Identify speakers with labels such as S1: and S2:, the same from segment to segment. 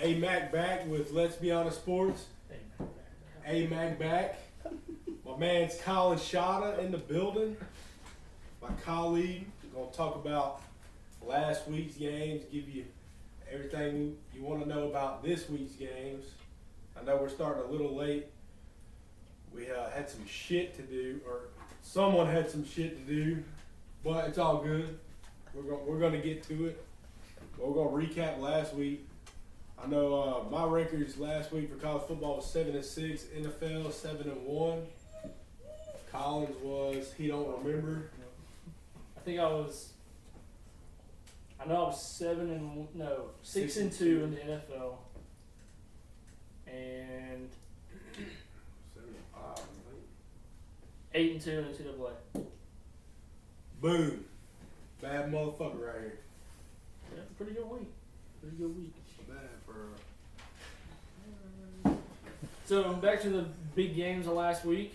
S1: A-Mac back with Let's Be Honest Sports. A-Mac back. My man's Colin Shada in the building. My colleague. We're going to talk about last week's games, give you everything you want to know about this week's games. I know we're starting a little late. We had some shit to do, or someone had some shit to do, but it's all good. We're going to get to it. We're going to recap last week. I know my records last week for college football was 7-6, NFL 7-1. Collins was, he don't remember.
S2: I know I was 6-2 in the NFL, and 8-2 in the NCAA.
S1: Boom, bad motherfucker right here.
S2: Yeah, pretty good week.
S1: Bad for.
S2: So back to the big games of last week.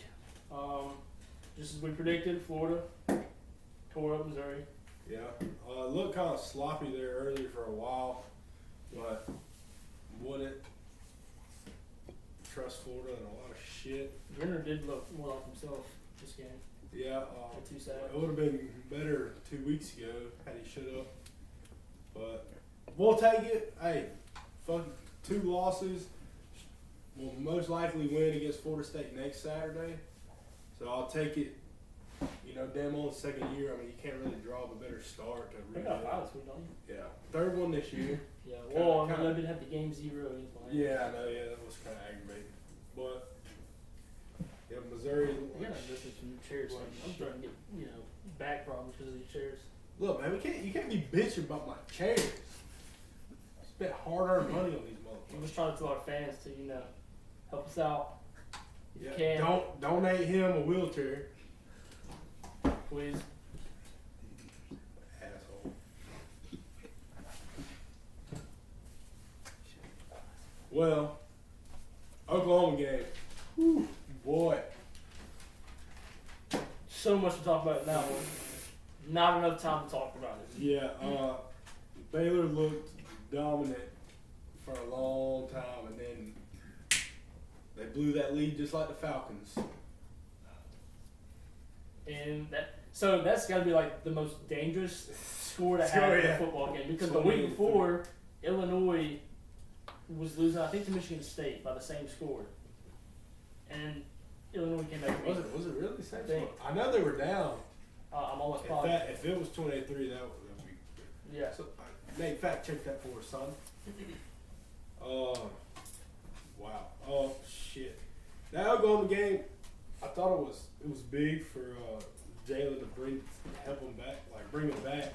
S2: Just as we predicted, Florida tore up Missouri.
S1: Yeah, looked kind of sloppy there earlier for a while, but wouldn't trust Florida in a lot of shit.
S2: Brenner did look more like himself this game.
S1: Yeah,
S2: Too sad.
S1: it would have been better 2 weeks ago had he shut up, but we'll take it. Hey, fuck, 2 losses. We'll most likely win against Florida State next Saturday, so I'll take it. You know, damn on the second year. I mean, you can't really draw up a better start to
S2: They got five this week, don't you?
S1: Yeah, third one this year.
S2: Yeah, well, I didn't have the game 0 against Miami.
S1: Yeah, I know. Yeah, that was kind of aggravating. But yeah, Missouri.
S2: We're gonna miss some new chairs. I'm starting to get back problems because of these chairs.
S1: Look, man, you can't be bitching about my chairs. Spent hard-earned money on these motherfuckers.
S2: I'm just trying to tell our fans to help us out. If
S1: Yeah,
S2: you can.
S1: don't donate him a wheelchair.
S2: Please.
S1: Asshole. Well, Oklahoma game. Whew, boy.
S2: So much to talk about in that one. Not enough time to talk about it.
S1: Yeah, Baylor looked dominant for a long time, and then they blew that lead just like the Falcons.
S2: And that's got to be like the most dangerous score to have in a football game, because the week before Illinois was losing, I think, to Michigan State by the same score, and Illinois came back.
S1: Was it really the same score? I know they were down.
S2: I'm almost positive.
S1: If it was 28-3, that would be.
S2: Yeah.
S1: So, Nate, fact check that for us, son. Wow. Oh shit. That Oklahoma game, I thought it was big for Jalen to help him back, like bring him back.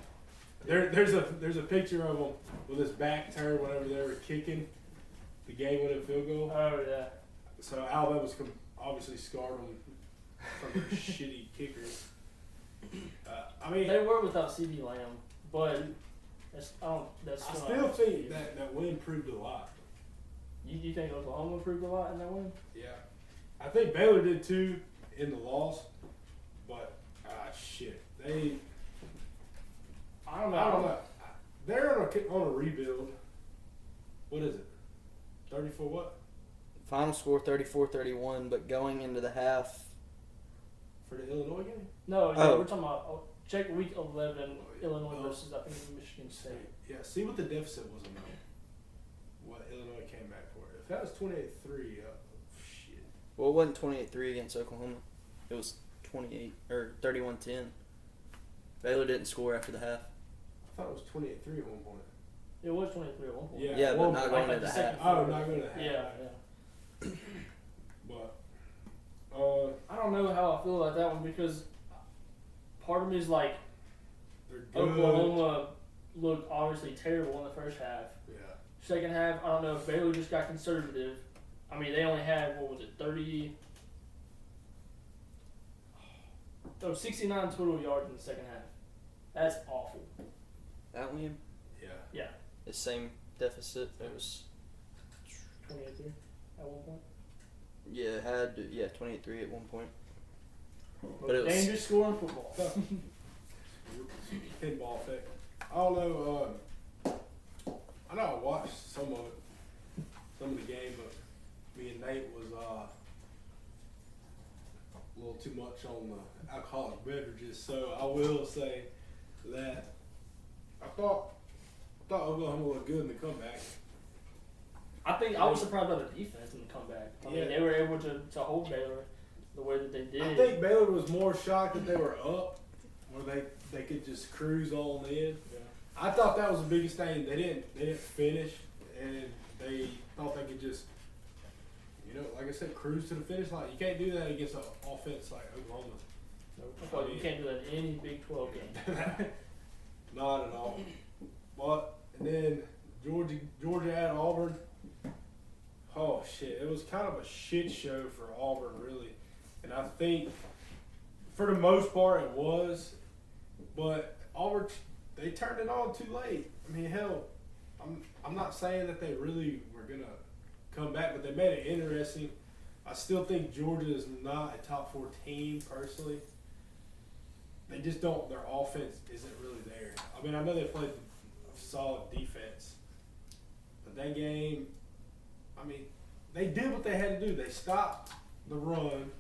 S1: There's a picture of him with his back turned whenever they were kicking the game-winning field goal.
S2: Oh yeah.
S1: So Alabama's obviously scarred him from their shitty kickers. I mean,
S2: they were without CeeDee Lamb, but I
S1: still think that win proved a lot.
S2: You think Oklahoma proved a lot in that win?
S1: Yeah, I think Baylor did too in the loss, but shit, I don't know. They're on a rebuild. What is it? 34 what?
S3: Final score 34-31, but going into the half.
S1: For the Illinois game?
S2: No, we're talking about check week 11, Illinois versus I think Michigan State.
S1: Yeah, see what the deficit was about. What Illinois came back for. If that was 28-3, shit.
S3: Well, it wasn't 28-3 against Oklahoma. It was 31-10. Baylor didn't score after the half.
S1: I thought it was 28-3 at one point.
S2: It was 23 at one point.
S1: Yeah,
S3: but not going into the half.
S1: Oh, not going to the half.
S2: Yeah.
S1: But
S2: I don't know how I feel about that one, because part of me is like,
S1: they're good.
S2: Oklahoma looked obviously terrible in the first half.
S1: Yeah.
S2: Second half, I don't know if Baylor just got conservative. I mean, they only had, 69 total yards in the second half. That's awful.
S3: That win?
S1: Yeah.
S2: Yeah.
S3: The same deficit. It was
S2: 28-3 at one point.
S3: Yeah, it had 28-3 at one point.
S2: But it was dangerous score in football.
S1: Pinball effect. I don't know. I know I watched some of it. me and Nate was a little too much on the alcoholic beverages. So I will say that I thought Oklahoma looked good in the comeback.
S2: I think I was surprised by the defense in the comeback. I mean, they were able to hold Baylor the way that they did.
S1: I think Baylor was more shocked that they were up, where they could just cruise on in.
S2: Yeah.
S1: I thought that was the biggest thing. They didn't finish, and they thought they could just, like I said, cruise to the finish line. You can't do that against an offense like Oklahoma.
S2: Well, you can't do that in any Big 12 game.
S1: Not at all. But and then Georgia at Auburn. Oh shit! It was kind of a shit show for Auburn, really, and I think for the most part it was. But Auburn, they turned it on too late. I mean, hell, I'm not saying that they really were gonna come back, but they made it interesting. I still think Georgia is not a top 4 team personally. They just don't. Their offense isn't really there. I mean, I know they played a solid defense, but that game, I mean, they did what they had to do. They stopped the run,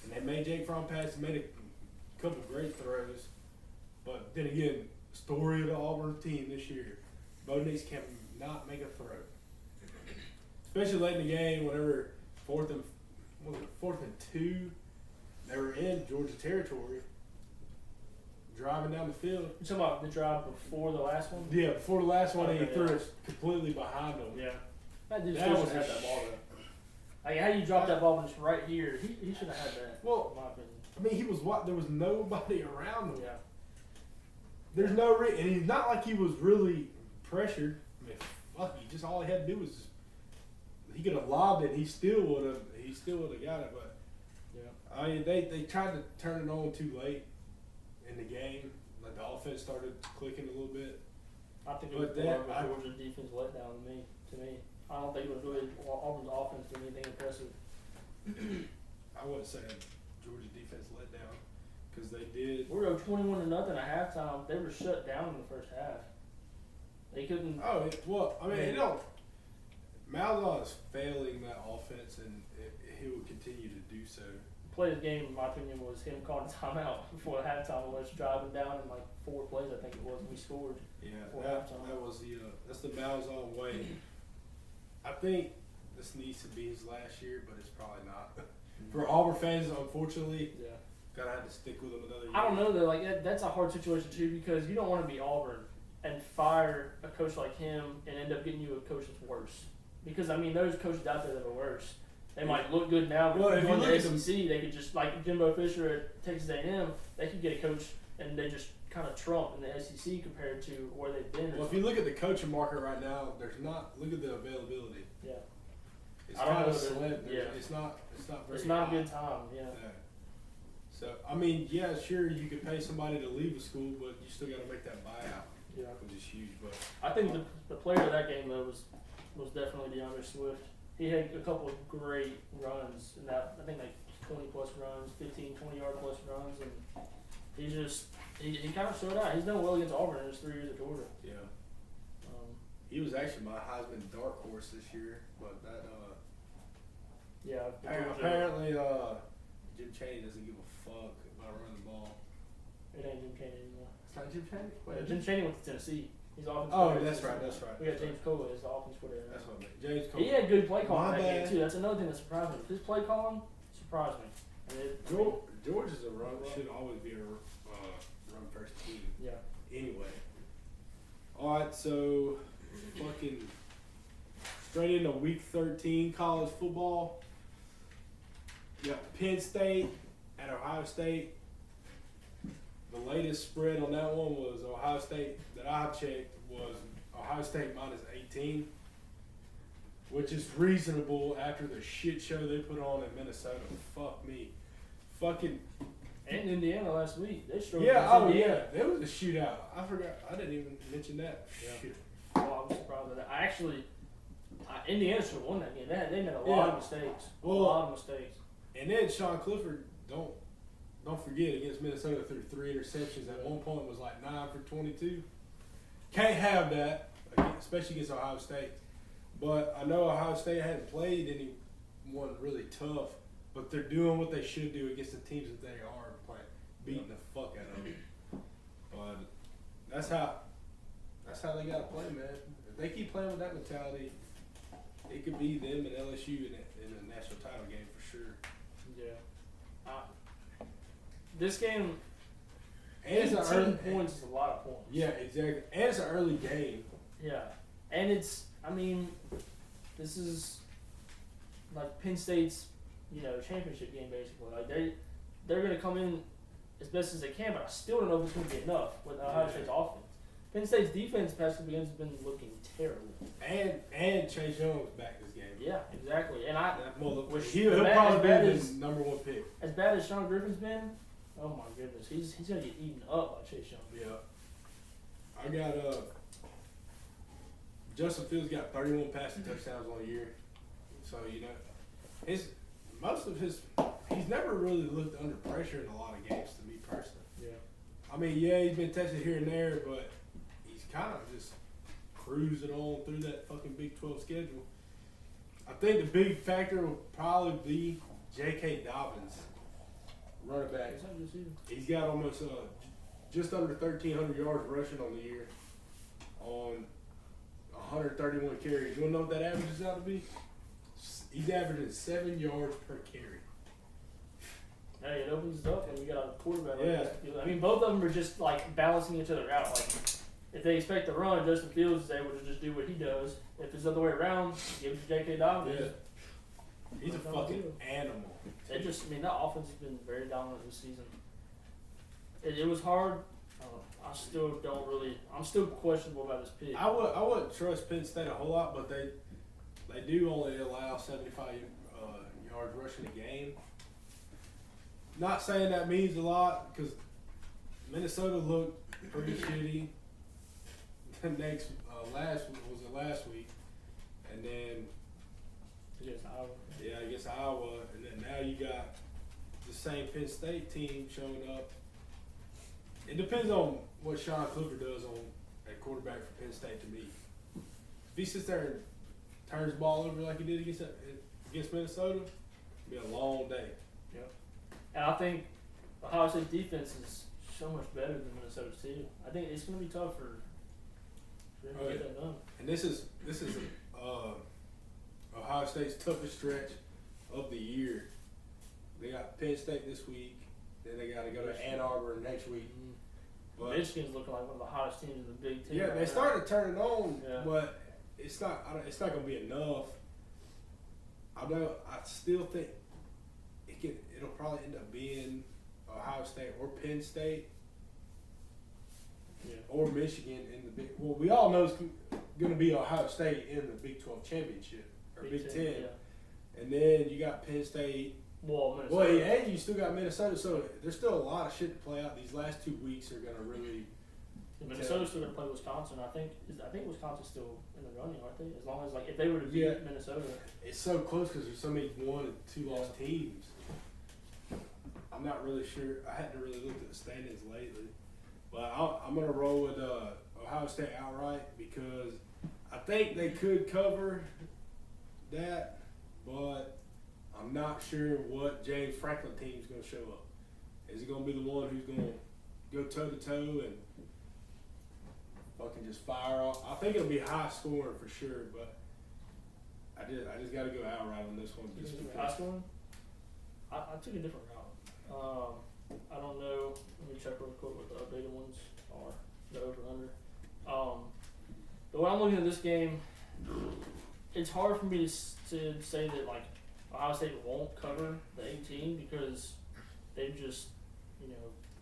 S1: and they made Jake Fromm pass and made a couple great throws. But then again, story of the Auburn team this year, Bo Nix cannot make a throw. Especially late in the game, whenever fourth and 2, they were in Georgia territory, driving down the field.
S2: You talking about the drive before the last one?
S1: Yeah, before the last one,
S2: Okay,
S1: he threw it completely behind them.
S2: Yeah. That dude
S1: That
S2: should
S1: was
S2: have had that ball though. Like how you drop that ball just right here, he should have had that.
S1: Well,
S2: in my opinion.
S1: I mean, there was nobody around him.
S2: Yeah.
S1: There's no and he's not like he was really pressured. I mean, fuck, all he had to do was he could have lobbed it. He still would have got it. But
S2: yeah,
S1: I mean, they tried to turn it on too late in the game. Like the offense started clicking a little bit.
S2: I think it was more of a Georgia defense letdown to me. I don't think it was really Auburn's offense did anything impressive.
S1: I wouldn't say Georgia defense let down because they did.
S2: We were 21-0 at halftime. They were shut down in the first half. They couldn't.
S1: Oh well, I mean, Malzahn is failing that offense, and he will continue to do so.
S2: Play of the game, in my opinion, was him calling timeout before halftime. Was driving down in like 4 plays, I think it was, and we scored.
S1: Yeah,
S2: before halftime.
S1: that was that's the Malzahn way. I think this needs to be his last year, but it's probably not. For Auburn fans, unfortunately, gotta have to stick with him another year.
S2: I don't know though. Like that's a hard situation too because you don't want to be Auburn and fire a coach like him and end up getting you a coach that's worse. Because I mean, those coaches out there that are worse, they might look good now, but if you look at the SEC, they could just like Jimbo Fisher at Texas A&M, they could get a coach and they just kind of trump in the SEC compared to where they've been.
S1: Well, if you look at the coaching market right now, there's not. Look at the availability.
S2: Yeah.
S1: It's kind of slim.
S2: Yeah.
S1: It's not very.
S2: It's not
S1: high.
S2: a good time. Yeah.
S1: So I mean, yeah, sure, you could pay somebody to leave a school, but you still got to make that buyout.
S2: Yeah.
S1: Which is huge. But
S2: I think the player of that game though was definitely DeAndre Swift. He had a couple of great runs in that. I think like 20 plus runs, 15, 20-yard plus runs, and he kind of showed out. He's done well against Auburn in his 3 years at Georgia.
S1: Yeah. He was actually my Heisman dark horse this year, but that apparently Jim Chaney doesn't give a fuck about running the ball.
S2: It ain't Jim Chaney anymore.
S1: It's not Jim Chaney.
S2: Jim Chaney went to Tennessee. He's offensive
S1: coordinator. That's right.
S2: We got James Cole as the offensive coordinator.
S1: That's what I meant. James Cole.
S2: He had good play calling in that game too. That's another thing that surprised me. His play calling surprised me.
S1: Georgia's should always be a run first team.
S2: Yeah.
S1: Anyway. All right, so fucking straight into week 13 college football. You got Penn State at Ohio State. The latest spread on that one was Ohio State that I checked was Ohio State minus 18, which is reasonable after the shit show they put on in Minnesota. Fuck me. Fucking.
S2: And Indiana last week. They struggled.
S1: Yeah, there was a shootout. I forgot. I didn't even mention that.
S2: Yeah. Shit. Well, I was surprised at that. Indiana should have won that game. They made a lot of mistakes. A lot of mistakes.
S1: And then Sean Clifford, don't forget, against Minnesota threw 3 interceptions. At one point was like 9 for 22. Can't have that, especially against Ohio State. But I know Ohio State hadn't played anyone really tough, but they're doing what they should do against the teams that they are playing, beating the fuck out of them. But that's how they gotta play, man. If they keep playing with that mentality, it could be them and LSU in a national title game for sure.
S2: Yeah. This game,
S1: And it's
S2: 18
S1: an early
S2: points is a lot of points.
S1: Yeah, exactly. And it's an early game.
S2: Yeah. And this is like Penn State's, championship game basically. Like they're gonna come in as best as they can, but I still don't know if it's gonna be enough with Ohio State's offense. Penn State's defense past couple games has been looking terrible.
S1: And Chase Young's back this game.
S2: Yeah, exactly. And
S1: he'll probably be the number one pick.
S2: As bad as Sean Griffin's been, oh my goodness, he's gonna get eaten up by Chase Young.
S1: Yeah. I got Justin Fields got 31 passing touchdowns on the year. So, he's never really looked under pressure in a lot of games to me personally.
S2: Yeah.
S1: I mean, yeah, he's been tested here and there, but he's kind of just cruising on through that fucking Big 12 schedule. I think the big factor will probably be J.K. Dobbins, running back. He's got almost just under 1,300 yards rushing on the year on 131 carries. You want to know what that averages out to be? He's averaging 7 yards per carry.
S2: Hey, it opens it up, and you got a quarterback.
S1: Yeah.
S2: I mean, both of them are just like balancing each other out. Like, if they expect to run, Justin Fields is able to just do what he does. If it's the other way around, give it to J.K. Dobbins.
S1: Yeah. He's a fucking animal.
S2: That offense has been very dominant this season. It was hard. I'm still questionable about this pick.
S1: I wouldn't trust Penn State a whole lot, but they do only allow 75 yards rushing a game. Not saying that means a lot because Minnesota looked pretty shitty. The next last week, and then
S2: against Iowa.
S1: Yeah, against Iowa, and then now you got the same Penn State team showing up. It depends on what Sean Clifford does on at quarterback for Penn State to me. If he sits there and turns the ball over like he did against Minnesota, it'll be a long day.
S2: Yeah. And I think Ohio State's defense is so much better than Minnesota's too. I think it's going to be tough for them to get that done.
S1: And this is Ohio State's toughest stretch of the year. They got Penn State this week. Then they got to go to Ann Arbor next week. But
S2: Michigan's looking like one of the hottest teams in the Big Ten.
S1: Yeah, they started turning on,
S2: yeah.
S1: But it's not going to be enough. I still think it'll probably end up being Ohio State or Penn State, or Michigan in the Big. Well, we all know it's going to be Ohio State in the Big 12 championship or Big 10,
S2: yeah.
S1: And then you got Penn State.
S2: Minnesota.
S1: And you still got Minnesota, so there's still a lot of shit to play out. These last 2 weeks are going to really.
S2: Minnesota's still going to play Wisconsin. I think Wisconsin's still in the running, aren't they? As long as if they were to beat Minnesota.
S1: It's so close because there's so many 1 and 2 lost teams. I'm not really sure. I hadn't really looked at the standings lately, but I'm going to roll with Ohio State outright because I think they could cover that, but I'm not sure what James Franklin team is going to show up. Is it going to be the one who's going to go toe-to-toe and fucking just fire off? I think it'll be high scoring for sure, but I just got to go outright on this one.
S2: High scoring? I took a different route. I don't know. Let me check real quick what the updated ones are. The over-under. But when I'm looking at this game, it's hard for me to say that Ohio State won't cover the 18 because they've just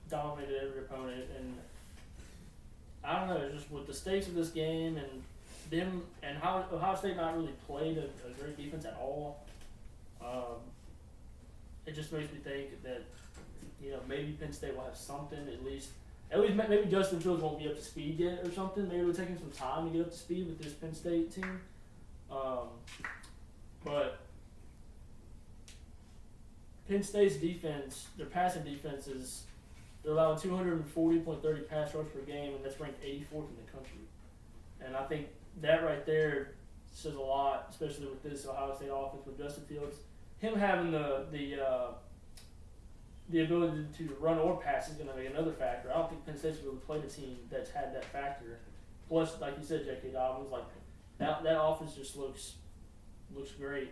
S2: dominated every opponent, and I don't know. It's just with the stakes of this game and them and how Ohio State not really played a great defense at all. It just makes me think that maybe Penn State will have something at least maybe Justin Fields won't be up to speed yet or something. Maybe it'll take him some time to get up to speed with this Penn State team. But Penn State's defense, their passing defense they're allowing 240.30 pass rush per game, and that's ranked 84th in the country. And I think that right there says a lot, especially with this Ohio State offense with Justin Fields. Him having the ability to run or pass is going to be another factor. I don't think Penn State's really played a team that's had that factor. Plus, like you said, J.K. Dobbins, like that offense just looks great.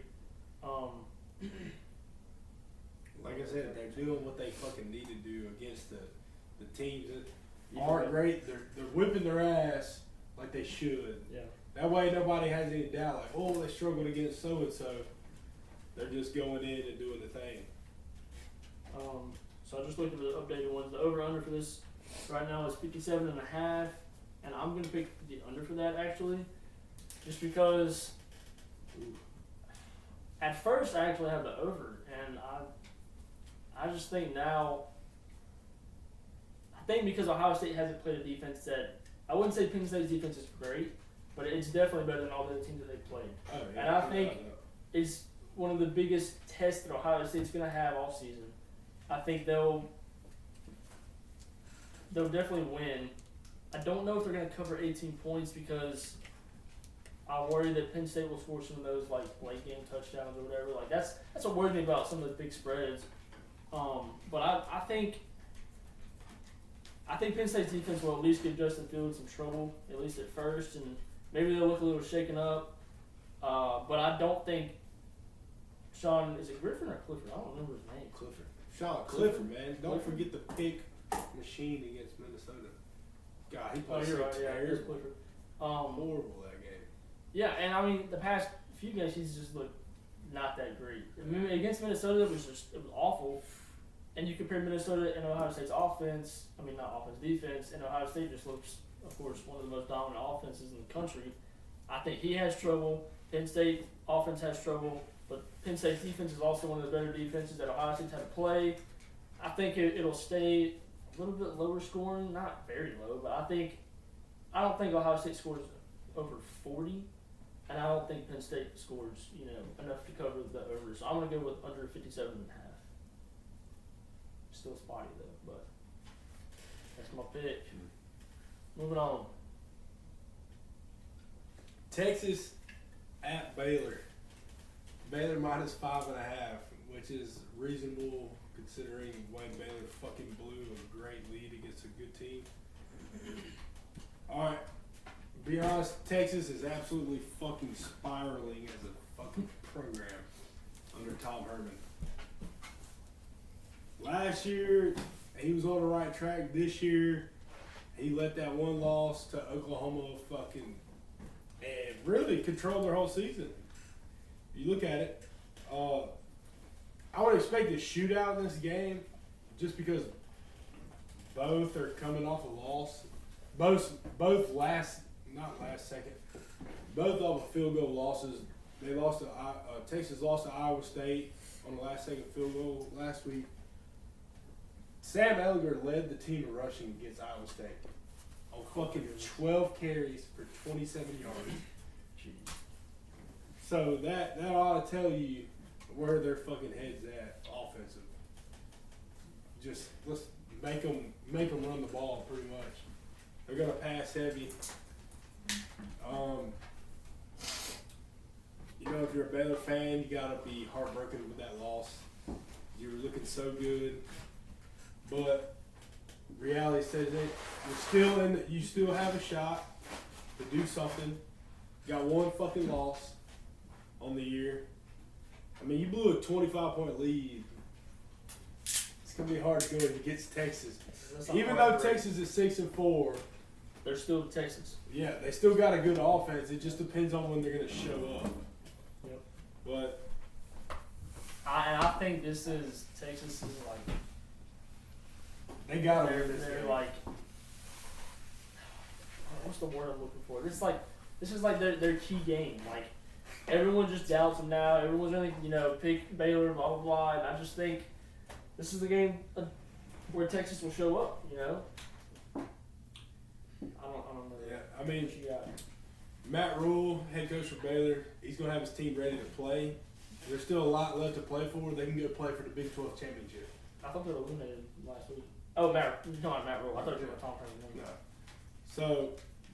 S1: Like I said, they're doing what they fucking need to do against the teams that aren't great. They're whipping their ass like they should.
S2: Yeah.
S1: That way nobody has any doubt, like, oh, they struggled against so-and-so. They're just going in and doing the thing.
S2: So I just looked at the updated ones. The over-under for this right now is 57.5, and I'm going to pick the under for that, actually, just because at first I actually had the over, and I just think now, I think because Ohio State hasn't played a defense that, I wouldn't say Penn State's defense is great, but it's definitely better than all the other teams that they've played.
S1: Oh, yeah,
S2: and I think it's one of the biggest tests that Ohio State's going to have all season. I think they'll definitely win. I don't know if they're going to cover 18 points because I worry that Penn State will score some of those like late game touchdowns or whatever. Like that's what worries me about some of the big spreads. But I think Penn State's defense will at least give Justin Fields some trouble, at least at first, and maybe they'll look a little shaken up. But I don't think Sean, is it Griffin or Clifford? I don't remember his name.
S1: Clifford. Sean Clifford, man. Don't forget the pick machine against Minnesota. God, he played
S2: you're right. Yeah, it is Clifford.
S1: Horrible that game.
S2: Yeah, and I mean the past few games he's just looked not that great. I mean, against Minnesota it was awful. And you compare Minnesota and Ohio State's offense. I mean, not offense, defense, and Ohio State just looks, of course, one of the most dominant offenses in the country. I think he has trouble. Penn State offense has trouble. But Penn State's defense is also one of the better defenses that Ohio State's had to play. I think it'll stay a little bit lower scoring, not very low, but I don't think Ohio State scores over 40, and I don't think Penn State scores enough to cover the over. So I'm gonna go with under 57.5. Still spotty though, but that's my pick. Moving on.
S1: Texas at Baylor. Baylor minus 5.5, which is reasonable considering Wayne Baylor fucking blew a great lead against a good team. Alright, be honest, Texas is absolutely fucking spiraling as a fucking program under Tom Herman. Last year, he was on the right track. This year, he let that one loss to Oklahoma fucking and really control their whole season. You look at it, I would expect a shootout in this game just because both are coming off a loss. Both not last second, both of them field goal losses. They lost to Texas lost to Iowa State on the last second field goal last week. Sam Ehlinger led the team in rushing against Iowa State on fucking 12 carries for 27 yards.
S2: Jeez.
S1: So that ought to tell you where their fucking heads at offensive. Just let's make them run the ball pretty much. They're gonna pass heavy. If you're a Baylor fan, you gotta be heartbroken with that loss. You were looking so good, but reality says that you still have a shot to do something. You got one fucking loss on the year. I mean, you blew a 25-point lead. It's gonna be hard to go against Texas. Even though Texas is 6-4,
S2: they're still Texas.
S1: Yeah, they still got a good offense. It just depends on when they're gonna show up.
S2: Yep.
S1: But
S2: I think this is Texas is like
S1: they got to win this
S2: they're
S1: game.
S2: like what's the word I'm looking for? This is like their key game. Like everyone just doubts them now. Everyone's really pick Baylor, blah blah blah. And I just think this is the game where Texas will show up. I don't know.
S1: Yeah, I mean,
S2: What you got?
S1: Matt Rule, head coach for Baylor, he's going to have his team ready to play. There's still a lot left to play for. They can go play for the Big 12 championship.
S2: I thought they were eliminated last week. Oh, Matt Rule. I thought you were Tom Herman.
S1: No. So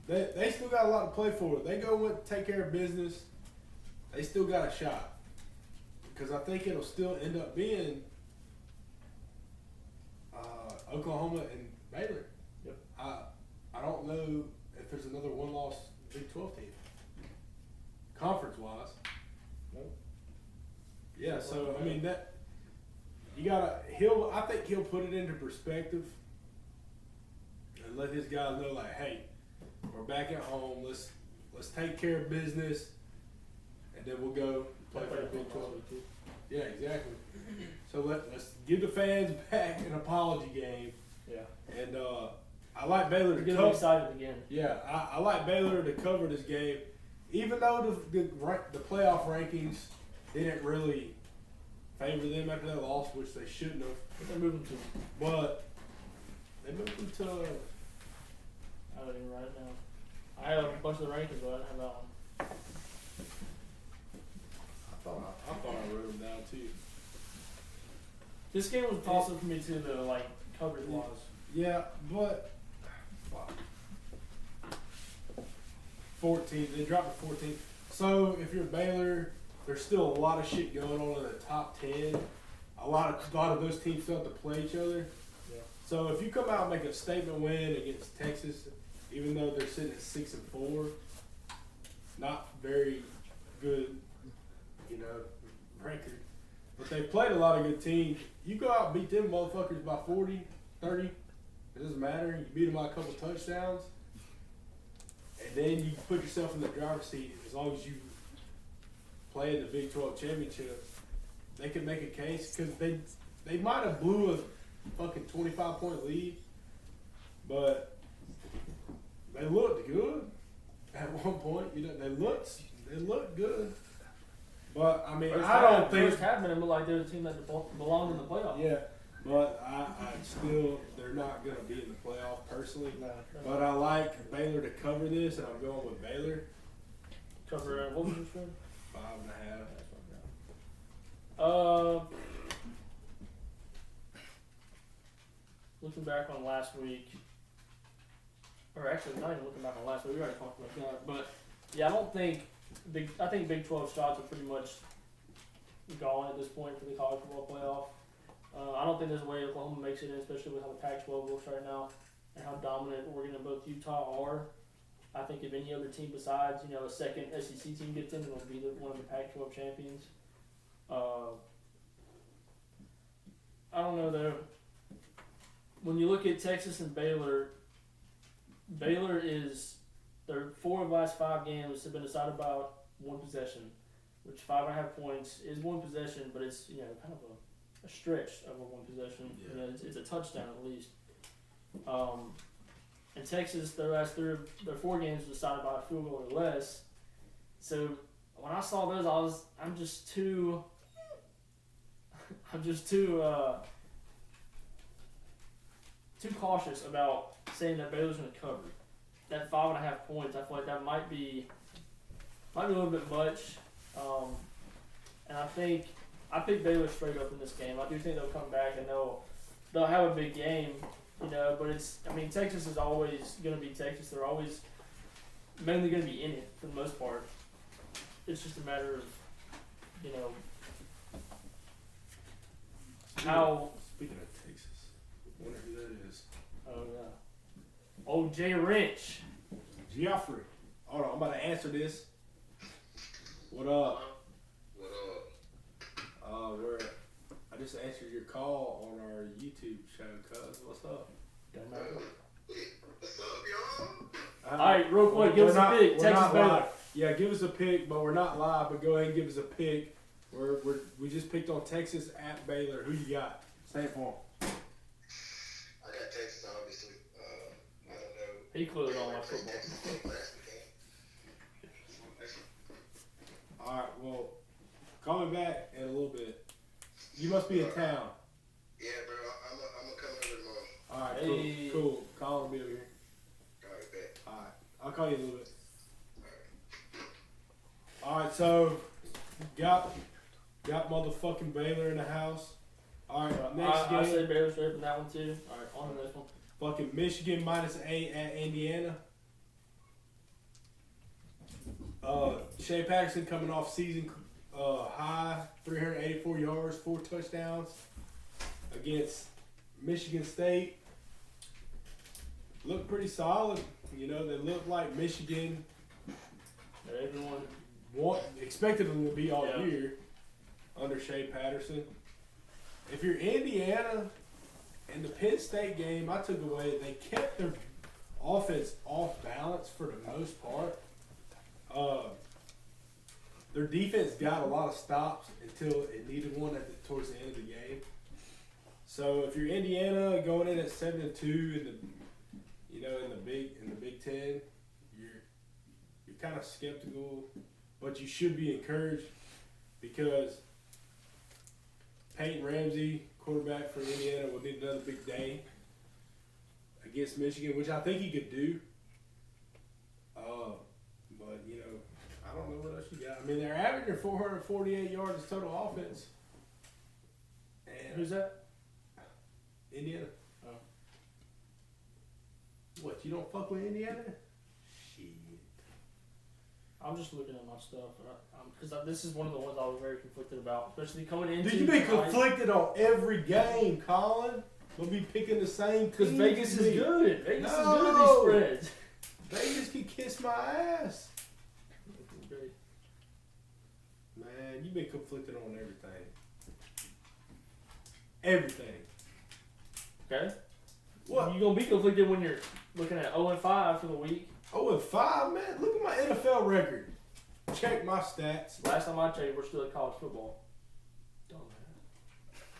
S1: they still got a lot to play for. They go take care of business. they still got a shot because I think it'll still end up being Oklahoma and Baylor.
S2: Yep.
S1: I don't know if there's another one-loss Big 12 team, conference-wise.
S2: Nope.
S1: Yeah, so I mean that I think he'll put it into perspective and let his guys know, like, hey, we're back at home. Let's take care of business, and then we'll go play for the Big 12. Yeah, exactly. So let's give the fans back an apology game.
S2: Yeah.
S1: And I like Baylor to
S2: get
S1: cover.
S2: excited again.
S1: Yeah, I like Baylor to cover this game, even though the playoff rankings didn't really favor them after that loss, which they shouldn't have.
S2: But they're moving to.
S1: But they moved them to.
S2: I don't even write it down. I have a bunch of the rankings, but I don't have that one.
S1: I thought I wrote them down too.
S2: This game was tough for me too, though, like coverage wise.
S1: Yeah, but 14. They dropped to 14. So if you're Baylor, there's still a lot of shit going on in the top 10. A lot of those teams still have to play each other.
S2: Yeah.
S1: So if you come out and make a statement win against Texas, even though they're sitting at 6-4, not very good, record. But they played a lot of good teams. You go out and beat them motherfuckers by 40, 30. It doesn't matter. You beat them by a couple touchdowns. And then you put yourself in the driver's seat. As long as you play in the Big 12 championship, they could make a case because they might have blew a fucking 25-point lead, but they looked good at one point. They looked good. But I mean, I don't think
S2: first half minute looked like they're a team that belonged in the playoffs.
S1: Yeah, but I still they're not gonna be in the playoff personally.
S2: No.
S1: But I like Baylor to cover this, and I'm going with Baylor.
S2: Cover what was your spread?
S1: 5.5.
S2: Looking back on last week, or actually not even looking back on last week, we already talked about that. But yeah, I think Big 12 shots are pretty much gone at this point for the college football playoff. I don't think there's a way Oklahoma makes it in, especially with how the Pac-12 looks right now and how dominant Oregon and both Utah are. I think if any other team besides, a second SEC team gets in, it'll be one of the Pac-12 champions. I don't know though. When you look at Texas and Baylor is their 4 of the last 5 games have been decided by one possession, which 5.5 points is one possession, but it's kind of a stretch over one possession.
S1: Yeah.
S2: It's a touchdown at least. And Texas, their last 4 games were decided by a field goal or less. So when I saw those, I'm just too cautious about saying that Baylor's going to cover. That 5.5 points, I feel like that might be a little bit much. And I picked Baylor straight up in this game. I do think they'll come back and they'll have a big game, but Texas is always going to be Texas. They're always mainly going to be in it for the most part. It's just a matter of, how.
S1: Speaking of Texas, I wonder who that is.
S2: Oh yeah. Oh, Jay Wrench.
S1: Geoffrey. Hold on, I'm about to answer this. What up?
S4: What up?
S1: I just answered your call on our YouTube show, cuz. What's up?
S2: Don't matter.
S4: What's up, y'all?
S2: Alright, real quick, give us a pick.
S1: We're
S2: Texas
S1: not
S2: Baylor.
S1: live. Yeah, give us a pick, but we're not live. But go ahead and give us a pick. We just picked on Texas at Baylor. Who you got? Say it for 'em.
S4: I got Texas, obviously. I don't know.
S2: He clearly don't like
S4: Played
S2: football.
S4: Texas Tech last weekend.
S1: All right. Well, call me back in a little bit. You must be in town.
S4: Yeah, bro. I'm coming over tomorrow.
S1: All right.
S2: Hey.
S1: Cool. Call me over here.
S4: All right, bet.
S1: All right. I'll call you in a little bit.
S4: All right.
S1: All right. So got motherfucking Baylor in the house. All right. Next
S2: I
S1: game.
S2: say Baylor straight from that one too. Alright, on to the next one.
S1: Fucking Michigan -8 at Indiana. Shea Patterson coming off season high, 384 yards, 4 touchdowns against Michigan State. Looked pretty solid. You know, they looked like Michigan.
S2: Everyone
S1: Expected them to be all
S2: Yeah.
S1: year under Shea Patterson. If you're Indiana, in the Penn State game, I took away they kept their offense off balance for the most part. Their defense got a lot of stops until it needed one towards the end of the game. So if you're Indiana going in at 7-2 in the Big Ten, you're kind of skeptical, but you should be encouraged because Peyton Ramsey, quarterback for Indiana, will need another big day against Michigan, which I think he could do. But I don't know what else you got. I mean, they're averaging 448 yards of total offense. And
S2: Who's that?
S1: Indiana.
S2: Oh.
S1: What, you don't fuck with Indiana? Shit.
S2: I'm just looking at my stuff because this is one of the ones I was very conflicted about, especially coming into.
S1: Dude, you've been conflicted on every game, Colin. We'll be picking the same
S2: Because
S1: team
S2: Vegas
S1: as
S2: is
S1: me.
S2: good. Vegas is good at
S1: No.
S2: these spreads.
S1: Vegas can kiss my ass.
S2: Great.
S1: Man, you've been conflicted on everything. Everything.
S2: Okay.
S1: What?
S2: You gonna be conflicted when you're looking at 0-5 for the week.
S1: 0-5, man. Look at my NFL record. Check my stats.
S2: Last time I checked, we're still at college football. Don't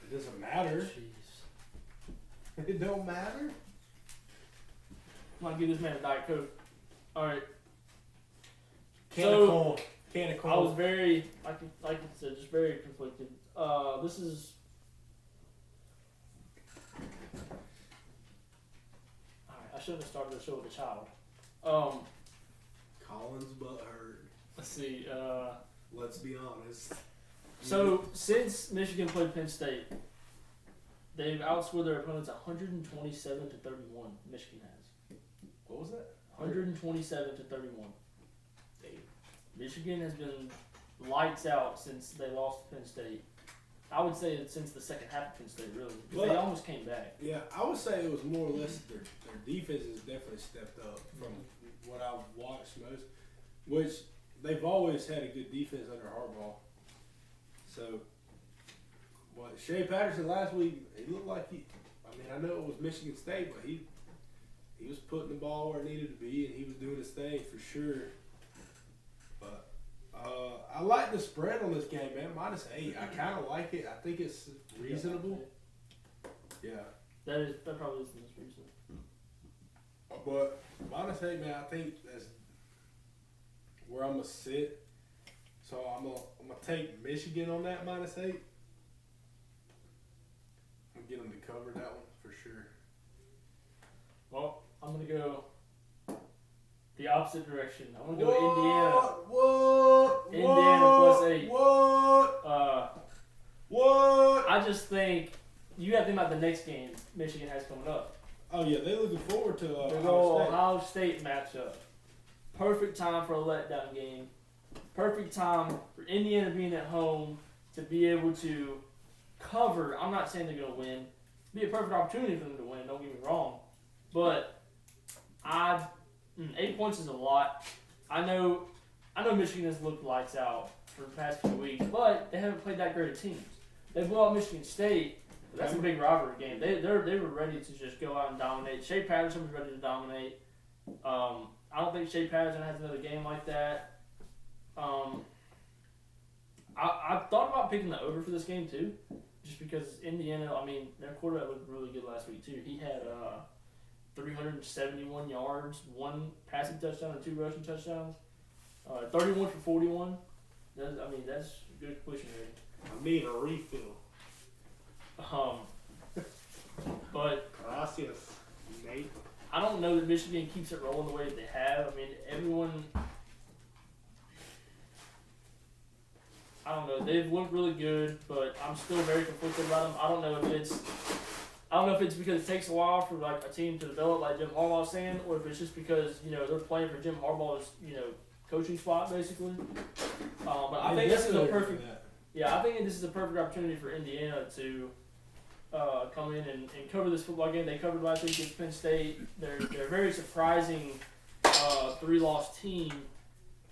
S1: It doesn't matter.
S2: Jeez.
S1: It don't matter.
S2: I'm gonna give this man a Diet Coke. All right.
S1: Can
S2: So-
S1: of corn. Can of corn.
S2: I was very, like I said, just very conflicted. This is. Alright, I shouldn't have started the show with a child.
S1: Colin's butt hurt.
S2: Let's see.
S1: Let's be honest.
S2: So since Michigan played Penn State, they've outscored their opponents 127 to 31. Michigan has
S1: What was that?
S2: 127 to 31. Michigan has been lights out since they lost to Penn State. I would say it's since the second half of Penn State, really. 'Cause they almost came back.
S1: Yeah, I would say it was more or less their defense has definitely stepped up from what I've watched most, which they've always had a good defense under Harbaugh. So, Shea Patterson last week, he looked like I know it was Michigan State, but he was putting the ball where it needed to be, and he was doing his thing for sure. But I like the spread on this game, man. -8. I kind of like it. I think it's reasonable. Yeah.
S2: That probably is the most reasonable.
S1: But -8, man, I think that's where I'm gonna sit. So I'm gonna take Michigan on that -8. I'm gonna get them to cover that one for sure.
S2: Well, I'm gonna go the opposite direction. I'm gonna go Indiana.
S1: What?
S2: Indiana +8.
S1: What?
S2: I just think you got to think about the next game Michigan has coming up.
S1: Oh yeah, they're looking forward to
S2: They're
S1: Ohio
S2: going
S1: State.
S2: Ohio State matchup. Perfect time for a letdown game. Perfect time for Indiana being at home to be able to cover. I'm not saying they're going to win. It'd be a perfect opportunity for them to win. Don't get me wrong, but 8 points is a lot. I know Michigan has looked lights out for the past few weeks, but they haven't played that great of teams. They blew out Michigan State. But that's a big rivalry game. They were ready to just go out and dominate. Shea Patterson was ready to dominate. I don't think Shea Patterson has another game like that. I thought about picking the over for this game too, just because Indiana. I mean, their quarterback looked really good last week too. He had 371 yards, 1 passing touchdown, and 2 rushing touchdowns. 31 for 41. That's a good completion rating.
S1: I mean a refill.
S2: But
S1: Gracias, Nate.
S2: I don't know that Michigan keeps it rolling the way that they have. I mean, everyone. I don't know. They've looked really good, but I'm still very conflicted about them. I don't know if it's because it takes a while for like a team to develop, like Jim Harbaugh's saying, or if it's just because they're playing for Jim Harbaugh's coaching spot, basically. But I
S1: They
S2: think this is a
S1: definitely
S2: perfect.
S1: do that.
S2: Yeah, I think this is a perfect opportunity for Indiana to come in and cover this football game. They covered last week against Penn State. They're a very surprising 3-loss team,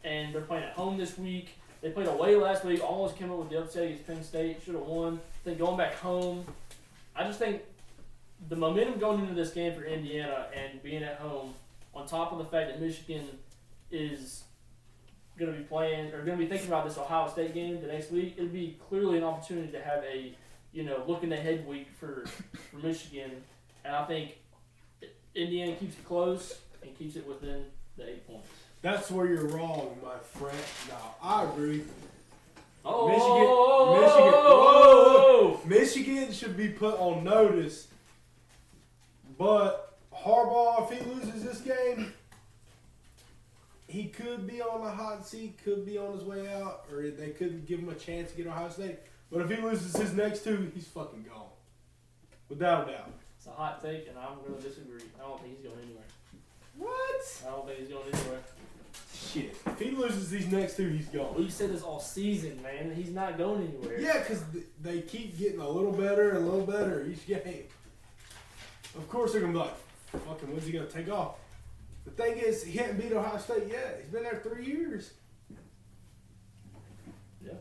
S2: and they're playing at home this week. They played away last week, almost came up with the upset against Penn State, should have won. Then going back home, I just think the momentum going into this game for Indiana and being at home, on top of the fact that Michigan is going to be playing or going to be thinking about this Ohio State game the next week, it'd be clearly an opportunity to have a looking ahead week for Michigan, and I think Indiana keeps it close and keeps it within the 8 points.
S1: That's where you're wrong, my friend. No, I agree. Michigan should be put on notice. But Harbaugh, if he loses this game, he could be on the hot seat, could be on his way out, or they could give him a chance to get Ohio State. But if he loses his next two, he's fucking gone. Without a doubt.
S2: It's a hot take, and I'm going to disagree. I don't think he's going anywhere.
S1: What?
S2: I don't think he's going anywhere.
S1: Shit. If he loses these next two, he's gone.
S2: We said this all season, man. He's not going anywhere.
S1: Yeah, because they keep getting a little better and a little better each game. Of course they're going to be like, fucking, when's he going to take off? The thing is, he hasn't beat Ohio State yet. He's been there 3 years.
S2: Yeah.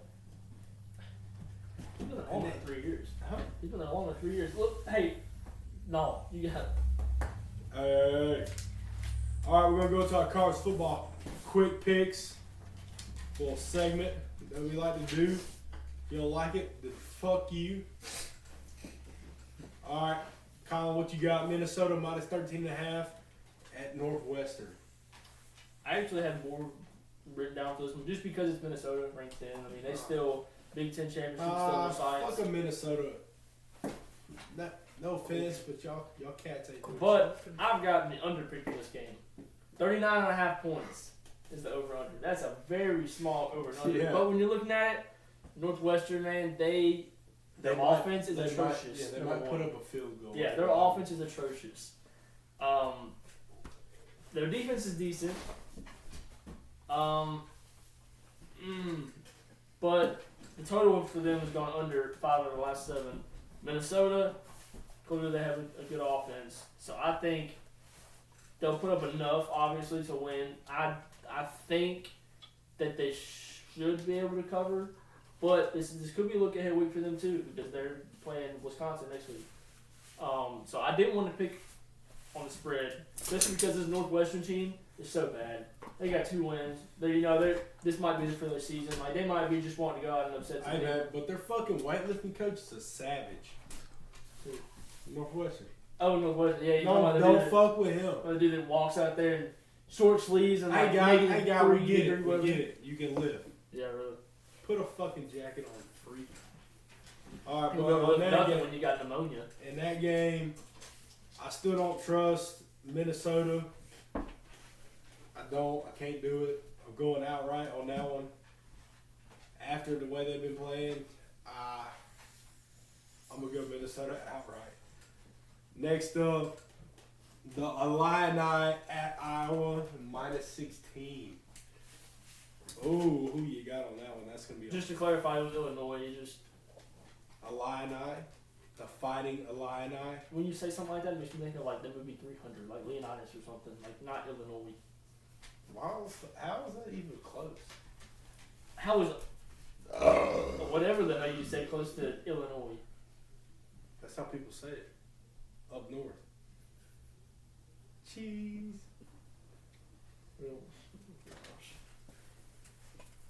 S2: He's been there longer than 3 years.
S1: Huh?
S2: He's been there longer than 3 years. Look, hey, no, you got it.
S1: Hey. All right, we're going to go to our college football quick picks. Little segment that we like to do. If you don't like it, then fuck you. All right, Colin, what you got? Minnesota minus 13.5 at Northwestern.
S2: I actually have more written down for this one just because it's Minnesota ranked 10. I mean, they still Big Ten championship still on their sides.
S1: Fuck a Minnesota. No offense, but y'all cats ain't doing
S2: But
S1: shit.
S2: I've got the under pick for this game. 39.5 points is the over under. That's a very small over and under.
S1: Yeah.
S2: But when you're looking at it, Northwestern, man, their offense is atrocious.
S1: They
S2: number
S1: might
S2: one.
S1: put up a field goal.
S2: Yeah, their offense is atrocious. Their defense is decent. But the total for them has gone under 5 of the last 7. Minnesota, clearly they have a good offense. So I think they'll put up enough, obviously, to win. I think that they should be able to cover. But this could be a look ahead week for them too because they're playing Wisconsin next week. So I didn't want to pick on the spread, especially because this Northwestern team is so bad. They got 2 wins. This might be for their season. Like they might be just wanting to go out and upset the team.
S1: But their fucking weightlifting coach is a savage. Northwestern.
S2: Oh, Northwestern. Yeah,
S1: Don't fuck with him.
S2: The dude that walks out there in short sleeves and like
S1: Hey guy, we get it. We get it. You can live.
S2: Yeah, really.
S1: Put a fucking jacket on, freak. All right,
S2: You'll
S1: but
S2: go
S1: in
S2: look
S1: that
S2: nothing
S1: game,
S2: when you got pneumonia.
S1: in that game, I still don't trust Minnesota. I can't do it. I'm going outright on that one. After the way they've been playing, I'm going to go Minnesota outright. Next up, the Illini at Iowa, minus 16. Oh, who you got on that one? That's going to be
S2: Just to clarify, it was Illinois.
S1: Illini, the Fighting Illini.
S2: When you say something like that, it makes me think of like the movie 300, like Leonidas or something, like not Illinois.
S1: How is that even close?
S2: How is whatever the hell you say close to Illinois?
S1: That's how people say it. Up north. Cheese.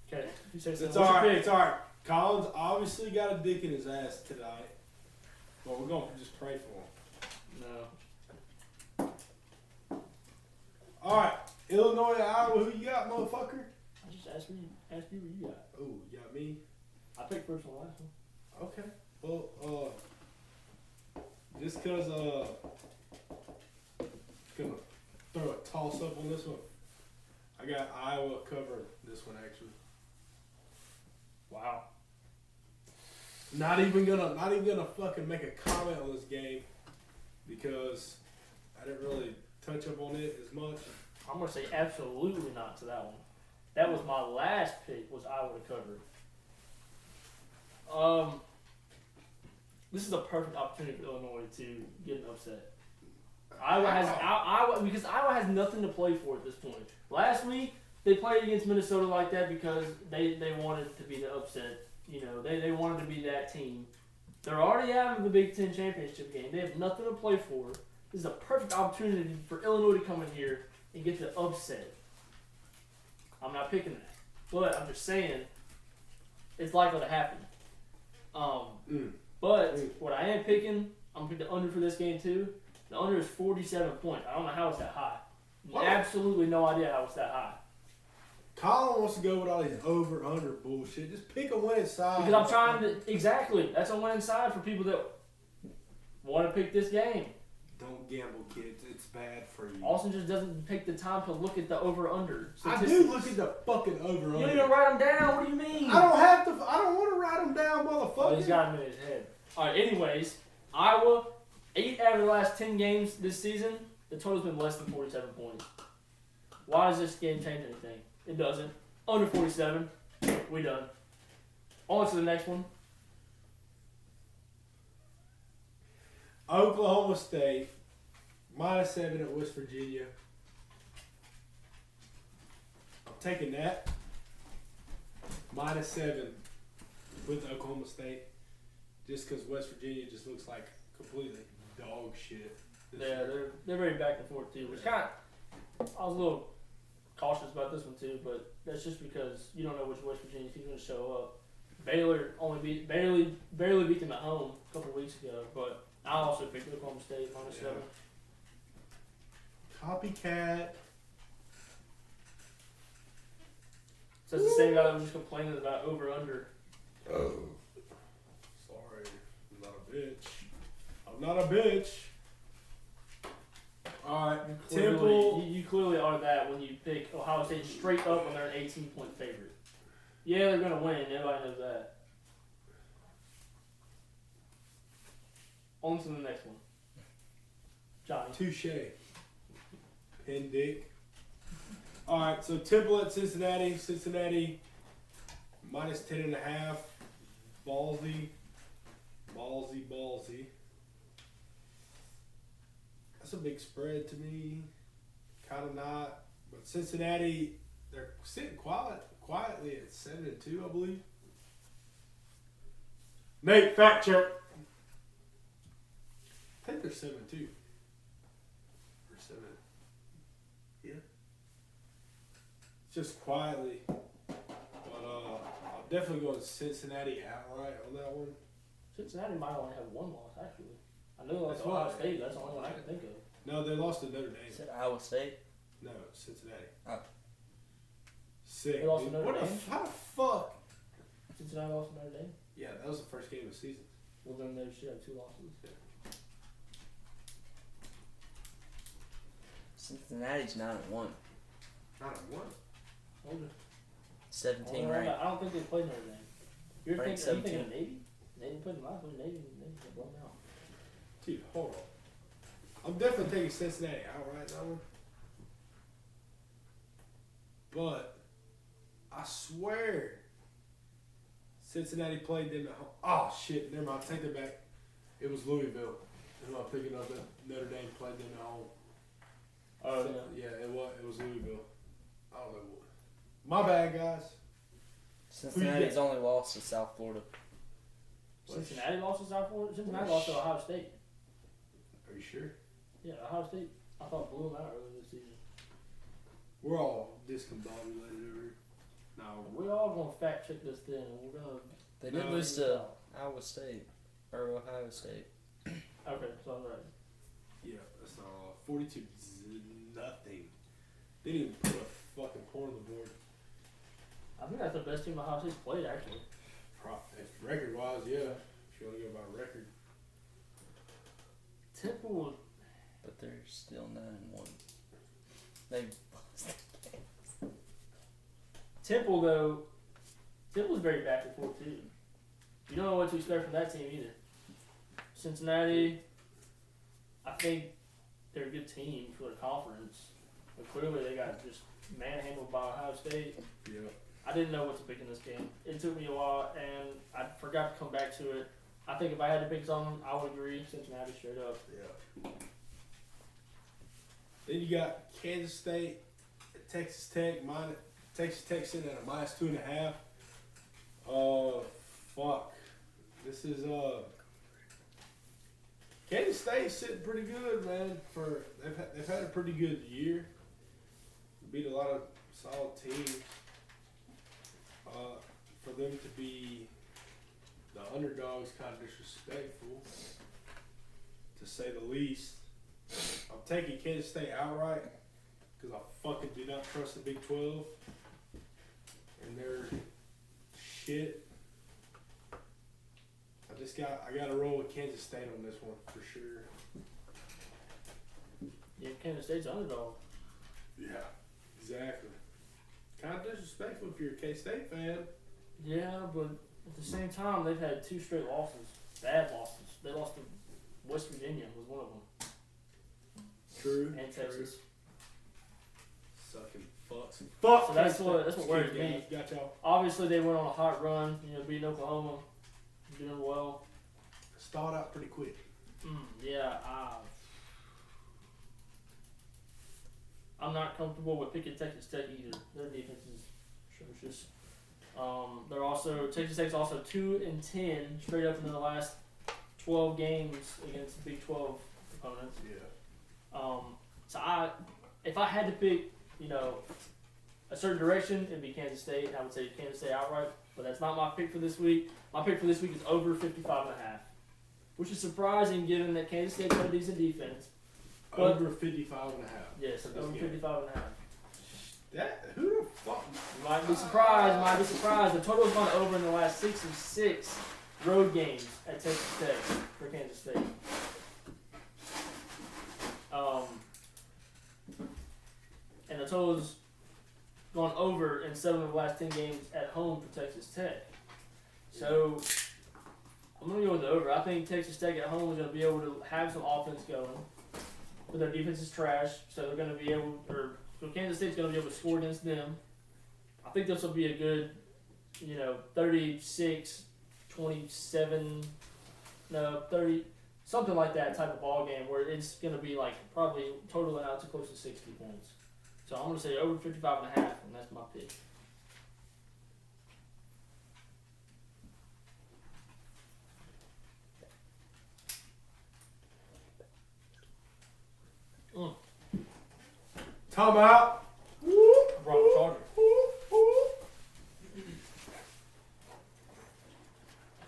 S2: Okay, you say something.
S1: It's alright. It's alright. Collins obviously got a dick in his ass tonight, but we're gonna just pray for him.
S2: No.
S1: All right, Illinois, Iowa. Who you got, motherfucker?
S2: I just asked you what you got.
S1: Oh, you got me.
S2: I picked first on the last one.
S1: Okay. Well, just cause gonna throw a toss up on this one. I got Iowa covering this one actually.
S2: Wow.
S1: Not even gonna fucking make a comment on this game because I didn't really touch up on it as much.
S2: I'm gonna say absolutely not to that one. That was my last pick. Was Iowa to cover. This is a perfect opportunity for Illinois to get an upset. Because Iowa has nothing to play for at this point. Last week they played against Minnesota like that because they wanted to be the upset. You know, they wanted to be that team. They're already out of the Big Ten championship game. They have nothing to play for. This is a perfect opportunity for Illinois to come in here and get the upset. I'm not picking that, but I'm just saying it's likely to happen. But what I am picking, I'm gonna pick the under for this game too. The under is 47 points. I don't know how it's that high.
S1: Wow.
S2: Absolutely no idea how it's that high.
S1: Colin wants to go with all these over-under bullshit. Just pick a winning side.
S2: Because I'm trying to exactly. That's a winning side for people that want to pick this game.
S1: Don't gamble, kids. It's bad for you.
S2: Austin just doesn't take the time to look at the over/under.
S1: I do look at the fucking over-under.
S2: You don't even write them down. What do you mean?
S1: I don't have to. I don't want to write them down, motherfucker.
S2: Oh, he's got them in his head. All right. Anyways, Iowa, 8 out of the last 10 games this season, the total's been less than 47 points. Why does this game change anything? It doesn't. Under 47. We done. On to the next one.
S1: Oklahoma State, -7 at West Virginia. I'm taking that. -7 with Oklahoma State. Just because West Virginia just looks like completely dog shit.
S2: Yeah, they're very back and forth too. Which kind of, I was a little cautious about this one too, but that's just because you don't know which West Virginia team's going to show up. Baylor barely beat them at home a couple weeks ago, but I also picked Oklahoma State -7.
S1: Copycat.
S2: So it's the same guy that was just complaining about over/under.
S1: Oh. Sorry. I'm not a bitch. I'm not a bitch. Alright, Temple.
S2: You clearly are that when you pick Ohio State straight up when they're an 18-point favorite. Yeah, they're going to win. Everybody knows that. On to the next one. Johnny.
S1: Touche. Pin dick. Alright, so Temple at Cincinnati. Cincinnati -10.5. Ballsy. That's a big spread to me. Kind of not. But Cincinnati, they're sitting quietly at 7-2, I believe. Nate, fact check. I think they're 7-2. Or 7. Yeah. Just quietly. But I'll definitely go with Cincinnati outright on that one.
S2: Cincinnati might only have one loss, actually. I know they lost
S1: That's
S2: to Ohio
S1: why.
S2: State. That's the only one I can think of.
S1: No, they lost to Notre Dame.
S3: Is it Iowa State?
S1: No, Cincinnati.
S3: Oh.
S1: Sick.
S2: They lost
S1: dude.
S2: to Notre Dame?
S1: How the fuck?
S2: Cincinnati lost to Notre Dame?
S1: Yeah, that was the first game of the season.
S2: Well, then they should have 2 losses.
S3: Cincinnati's 9-1.
S1: Not a one.
S2: Older.
S3: 17
S2: I
S3: ranked.
S2: don't think they played Notre Dame. Are you
S3: Ranked
S2: thinking
S3: 17.
S2: of Navy? They didn't play them last week. Navy got blown out.
S1: Dude, hold on. I'm definitely taking Cincinnati outright that one. But I swear Cincinnati played them at home. Oh shit, never mind. Take that back. It was Louisville. I'm not picking up that Notre Dame played them at home.
S2: Oh,
S1: So, yeah, it was Louisville. I don't know what. My bad, guys.
S3: Cincinnati's only lost to South Florida.
S2: Cincinnati lost to South Florida? Cincinnati lost to Ohio State.
S1: Are you sure?
S2: Yeah, Ohio State, I thought blew them out earlier this season.
S1: We're all discombobulated over here. No,
S2: We're all going to fact check this thing, and we're going to...
S3: They did
S1: No.
S3: lose to Iowa State. Or Ohio State.
S2: Okay, so I'm right.
S1: yeah, that's not all. 42 nothing. They didn't even put a fucking point on the board.
S2: I think that's the best team Ohio State's played, actually.
S1: Record wise, yeah. If you want to go by record.
S2: Temple,
S3: But they're still 9-1. They've lost.
S2: Temple though, Temple's very back and forth too. You don't know what to expect from that team either. Cincinnati, I think they're a good team for their conference, but clearly they got just manhandled by Ohio State.
S1: Yeah.
S2: I didn't know what to pick in this game. It took me a while, and I forgot to come back to it. I think if I had to pick something, I would agree Cincinnati straight up.
S1: Yeah. Then you got Kansas State, Texas Tech, Texas Tech sitting at a -2.5. Fuck. This is Kansas State sitting pretty good, man. They've had a pretty good year. Beat a lot of solid teams. For them to be the underdogs, kind of disrespectful, to say the least. I'm taking Kansas State outright because I fucking do not trust the Big 12 and their shit. I gotta roll with Kansas State on this one for sure.
S2: Yeah, Kansas State's underdog.
S1: Yeah, exactly. Kind of disrespectful if you're a K-State fan.
S2: Yeah, but at the same time, they've had 2 straight losses. Bad losses. They lost to West Virginia, was one of them.
S1: True.
S2: And Texas.
S1: Sucking fucks. Fuck.
S2: So that's what worries me.
S1: Got y'all.
S2: Obviously, they went on a hot run. Beating Oklahoma, doing well.
S1: Stalled out pretty quick.
S2: Yeah. I'm not comfortable with picking Texas Tech either. Their defense is atrocious. They're also Texas Tech's also 2-10 straight up in the last 12 games against Big 12 opponents.
S1: Yeah.
S2: So if I had to pick, a certain direction, it'd be Kansas State. I would say Kansas State outright, but that's not my pick for this week. My pick for this week is over 55.5, which is surprising given that Kansas State's got a decent defense. But,
S1: over 55.5.
S2: Yes, over 55.5.
S1: Who the fuck?
S2: You might be surprised. The total's gone over in the last 6 of 6 road games at Texas Tech for Kansas State. And the total's gone over in 7 of the last 10 games at home for Texas Tech. So I'm going to go with the over. I think Texas Tech at home is going to be able to have some offense going. But their defense is trash, so they're going to be able, so Kansas State's going to be able to score against them. I think this will be a good, 36, 27, 30, something like that type of ball game where it's going to be like probably totaling out to close to 60 points. So I'm going to say over 55.5, and that's my pick.
S1: Time out.
S2: Wrong Charger.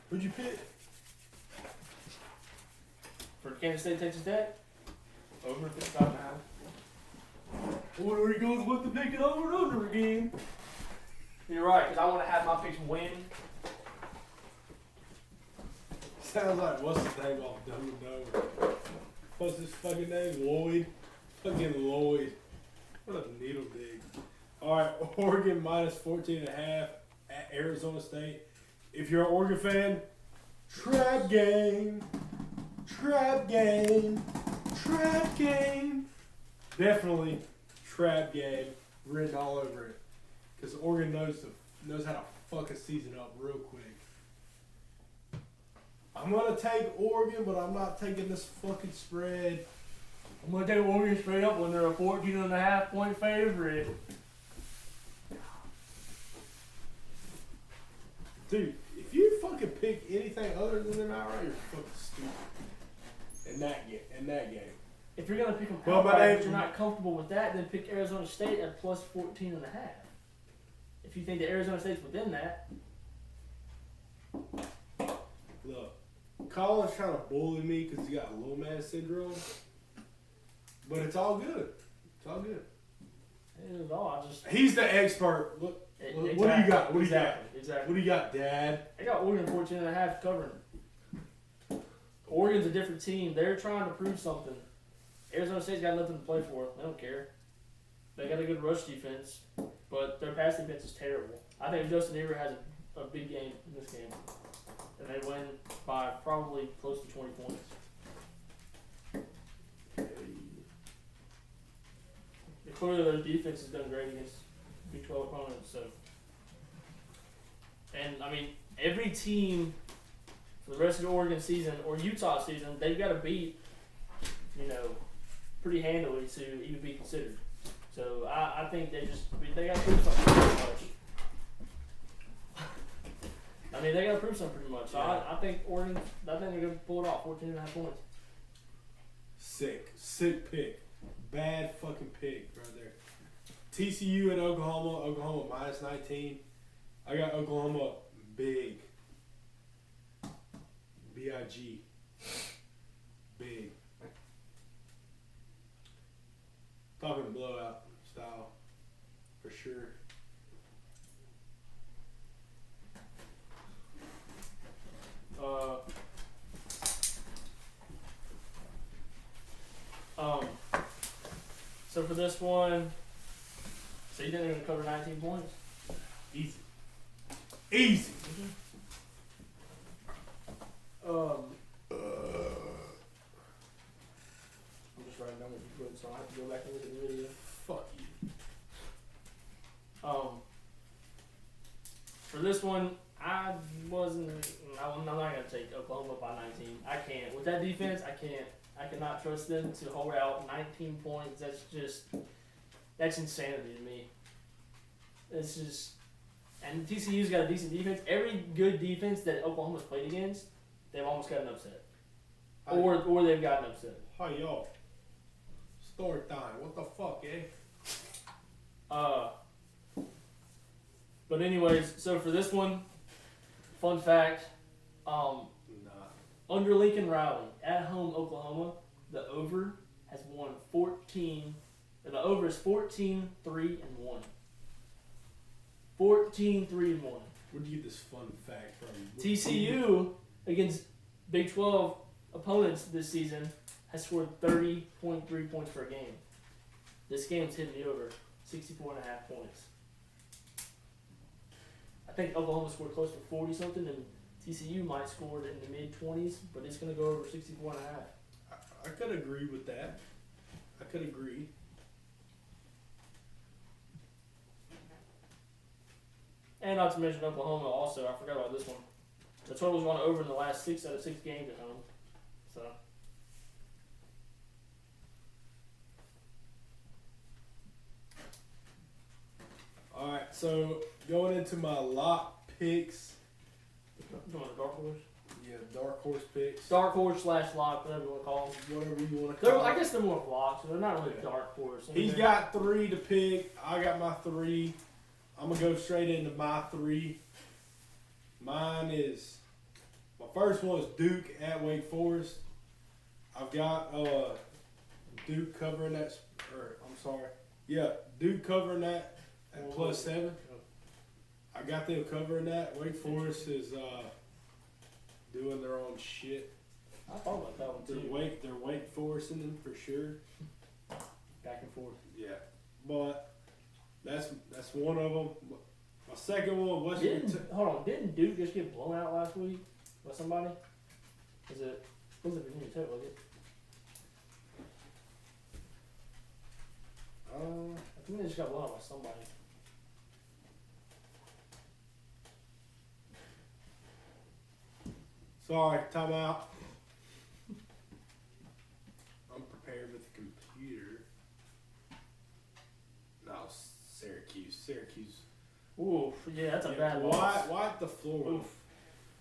S1: Who'd you pick?
S2: For Kansas State, Texas Tech, over 55.5.
S1: What are he goes with the pick over and under again?
S2: You're right, because I want to have my picks win.
S1: Sounds like what's his name off Dumb and Dumber? What's his fucking name? Lloyd. Fucking Lloyd. What a needle dig. Alright, Oregon -14.5 at Arizona State. If you're an Oregon fan, trap game. Trap game. Trap game. Definitely trap game written all over it. Because Oregon knows how to fuck a season up real quick. I'm going to take Oregon, but I'm not taking this fucking spread.
S2: I'm going to take Oregon straight up when they're a 14.5 point favorite.
S1: Dude, if you fucking pick anything other than them outright, you're fucking stupid. In that game.
S2: If you're going to pick them
S1: Well,
S2: outright, but you're not comfortable with that, then pick Arizona State at plus 14.5. If you think that Arizona State's within that.
S1: Look, Colin's trying to bully me because he got low man syndrome. But it's all good. It's all good. He's the expert. Look,
S2: Exactly.
S1: What do you got? What do you got?
S2: Exactly.
S1: What do you got, Dad?
S2: I got Oregon 14.5 covering. Oregon's a different team. They're trying to prove something. Arizona State's got nothing to play for. They don't care. They got a good rush defense, but their pass defense is terrible. I think Justin Herbert has a big game in this game, and they win by probably close to 20 points. If clearly their defense has done great against Big 12 opponents. So, and I mean, every team for the rest of the Oregon season or Utah season, they've got to beat, pretty handily to even be considered. So I think they got to prove something pretty much. I mean, they got to prove something pretty much. So I think Oregon, they're going to pull it off, 14.5 points.
S1: Sick pick. Bad fucking pick right there. TCU and Oklahoma minus 19. I got Oklahoma big. B-I-G. Big. Talking blowout style. For sure.
S2: So for this one, so you think they're going to cover 19 points?
S1: Easy.
S2: I'm just writing down what you put, so I have to go back and look at the video.
S1: Fuck you.
S2: For this one, I'm not going to take Oklahoma by 19. I can't. With that defense, I cannot trust them to hold out 19 points. That's insanity to me. It's just, and TCU's got a decent defense. Every good defense that Oklahoma's played against, they've almost got an upset. Or they've got an upset.
S1: Hi, y'all. Story time. What the fuck, eh?
S2: But anyways, so for this one, fun fact, under Lincoln Riley, at home Oklahoma, the over has won 14. The over is 14-3-1. 14-3-1.
S1: Where'd you get this fun fact from?
S2: TCU against Big 12 opponents this season has scored 30.3 points per game. This game's hitting the over 64.5 points. I think Oklahoma scored close to 40 something, and TCU might score in the mid 20s, but it's going to go over 64.5.
S1: I could agree with that. I could agree.
S2: And not to mention Oklahoma also, I forgot about this one. The total's gone over in the last 6 out of 6 games at home. So.
S1: Alright, so going into my lock picks.
S2: You want a dark horse?
S1: Yeah, dark horse picks.
S2: Dark horse / lock, whatever you want to call them.
S1: Whatever you want to call
S2: I guess they're more locks, so they're not really dark horse. I mean,
S1: He's got 3 to pick. I got my 3. I'm going to go straight into my 3. Mine is, my first one is Duke at Wake Forest. I've got Duke covering that, Duke covering that at +7. I got them covering that. Wake Forest is doing their own shit.
S2: I thought about that one too.
S1: They're Wake Foresting them for sure.
S2: Back and forth.
S1: Yeah, but that's one of them. My second one was
S2: Didn't Duke just get blown out last week by somebody? Wasn't Virginia Tech, was it? I think they just got blown out by somebody.
S1: Sorry, time out. I'm prepared with the computer. No, Syracuse.
S2: Ooh, yeah, that's a bad loss.
S1: Wipe the floor.
S2: Oof,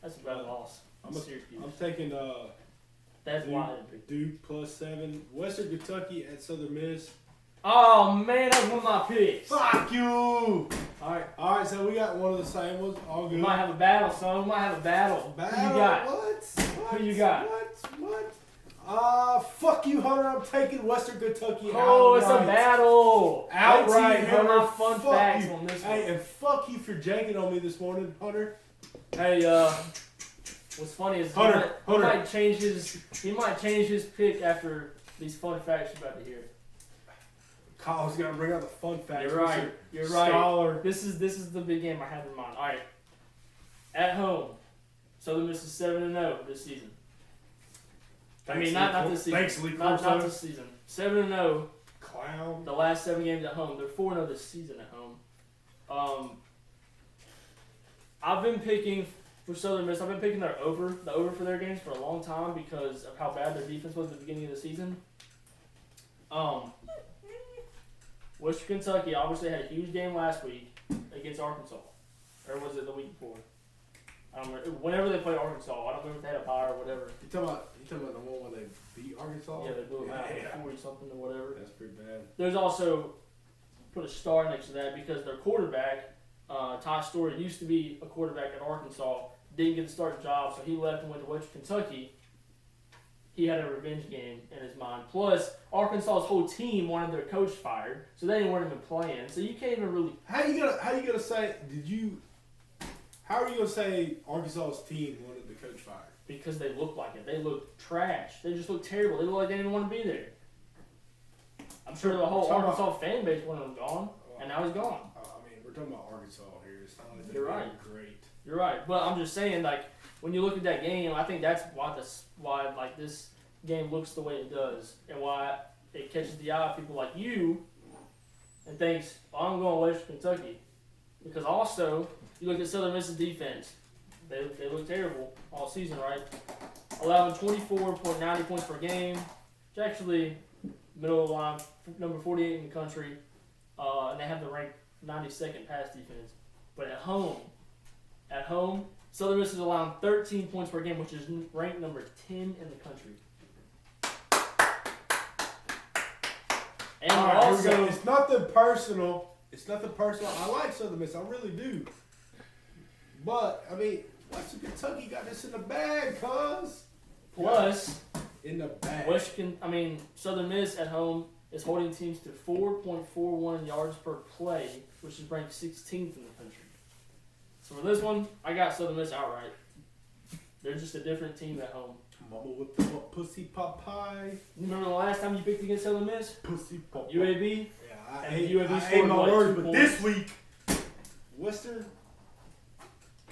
S2: that's a bad loss.
S1: I'm taking
S2: that's why
S1: Duke +7. Western Kentucky at Southern Miss.
S2: Oh man, that's one of my picks.
S1: Fuck you!
S2: Alright,
S1: so we got one of the same ones. All good.
S2: We might have a battle, son. We might have a battle. Who you got?
S1: What?
S2: Who you got?
S1: What? Fuck you, Hunter. I'm taking Western Kentucky.
S2: Oh, it's a battle.
S1: Outright,
S2: Wait till you hear my fun
S1: fuck
S2: facts
S1: you.
S2: on this one.
S1: Hey, and fuck you for janking on me this morning, Hunter.
S2: Hey, what's funny is
S1: Hunter.
S2: He might change his pick after these fun facts you're about to hear.
S1: Kyle's gonna bring out the fun facts.
S2: You're right. You're right.
S1: Scholar.
S2: This is the big game I have in mind. All right. At home, Southern Miss is 7-0 this season. I mean, not this season.
S1: Thanks, Lee.
S2: Not this season. 7-0.
S1: clown.
S2: The last 7 games at home. They're 4-0 this season at home. I've been picking for Southern Miss. I've been picking the over for their games for a long time because of how bad their defense was at the beginning of the season. Western Kentucky obviously had a huge game last week against Arkansas, or was it the week before? I don't remember. Whenever they played Arkansas, I don't remember if they had a bye or whatever.
S1: You talking about the one where they beat Arkansas?
S2: Yeah, they blew them out 40 something or whatever.
S1: That's pretty bad.
S2: There's also put a star next to that because their quarterback, Ty Story, used to be a quarterback at Arkansas. Didn't get the starting job, so he left and went to Western Kentucky. He had a revenge game in his mind. Plus, Arkansas's whole team wanted their coach fired, so they weren't even playing. So you can't even really.
S1: How you gonna say? How are you gonna say Arkansas's team wanted the coach fired?
S2: Because they looked like it. They looked trash. They just looked terrible. They looked like they didn't want to be there. I'm sure the whole Arkansas fan base wanted him gone, and now he's gone.
S1: I mean, we're talking about Arkansas here. It's not like
S2: You're right.
S1: Great.
S2: You're right, but I'm just saying, like, when you look at that game, I think that's why like this game looks the way it does, and why it catches the eye of people like you, and thinks, well, I'm going to Western Kentucky, because also you look at Southern Miss's defense, they look terrible all season, right? Allowing 24.90 points per game. It's actually middle of the line, number 48 in the country, and they have the ranked 92nd pass defense. But at home, Southern Miss is allowing 13 points per game, which is ranked number 10 in the country. And also,
S1: it's nothing personal. I like Southern Miss, I really do. But I mean, Western Kentucky got this in the bag, cuz.
S2: Plus,
S1: in the bag.
S2: Southern Miss at home is holding teams to 4.41 yards per play, which is ranked 16th in the country. So for this one, I got Southern Miss outright. They're just a different team at home.
S1: Mama with the pussy pot pie.
S2: Remember the last time you picked against Southern Miss?
S1: Pussy pot pie.
S2: UAB?
S1: Yeah, I
S2: UAB
S1: ate my
S2: scored,
S1: words,
S2: 2
S1: but
S2: points.
S1: this week, Western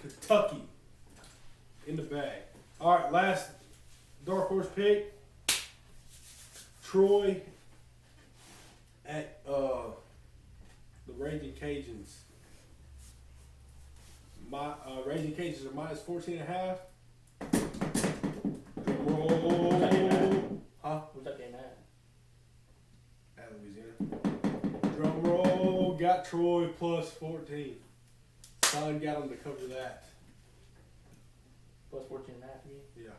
S1: Kentucky in the bag. All right, last dark horse pick. Troy at the Raging Cajuns. Raging Cajuns are minus 14.5. Roll. Huh?
S2: Where's that game at?
S1: At Louisiana. Drum roll. Got Troy plus 14. Son got him to cover that.
S2: Plus 14.5 for you?
S1: Yeah.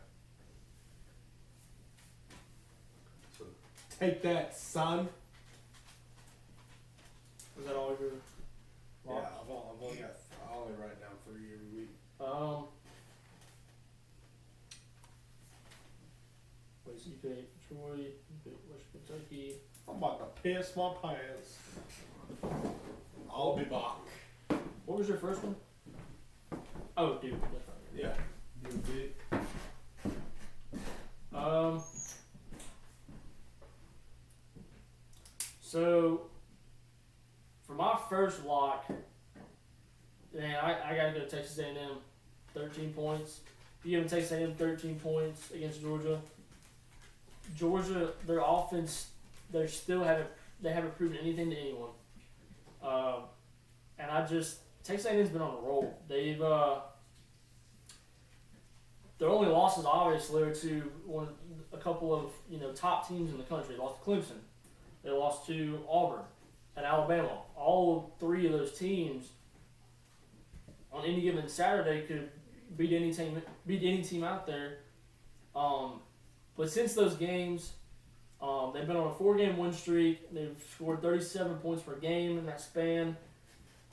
S1: So take that, son.
S2: Was that all your
S1: Yeah,
S2: locks?
S1: I only write down 3 every week.
S2: Wait, so you picked Troy, you picked Western Kentucky.
S1: I'm about to piss my pants. I'll be back.
S2: What was your first one? Oh, dude, that's right.
S1: Yeah. You big.
S2: So for my first lock, man, I gotta go Texas A&M, 13 points. If you give Texas A&M 13 points against Georgia, their offense, they haven't proven anything to anyone. And Texas A&M's been on a roll. They've their only losses obviously are to a couple of top teams in the country. They lost to Clemson, they lost to Auburn, and Alabama. All 3 of those teams on any given Saturday could beat any team out there. But since those games, they've been on a 4-game win streak. They've scored 37 points per game in that span.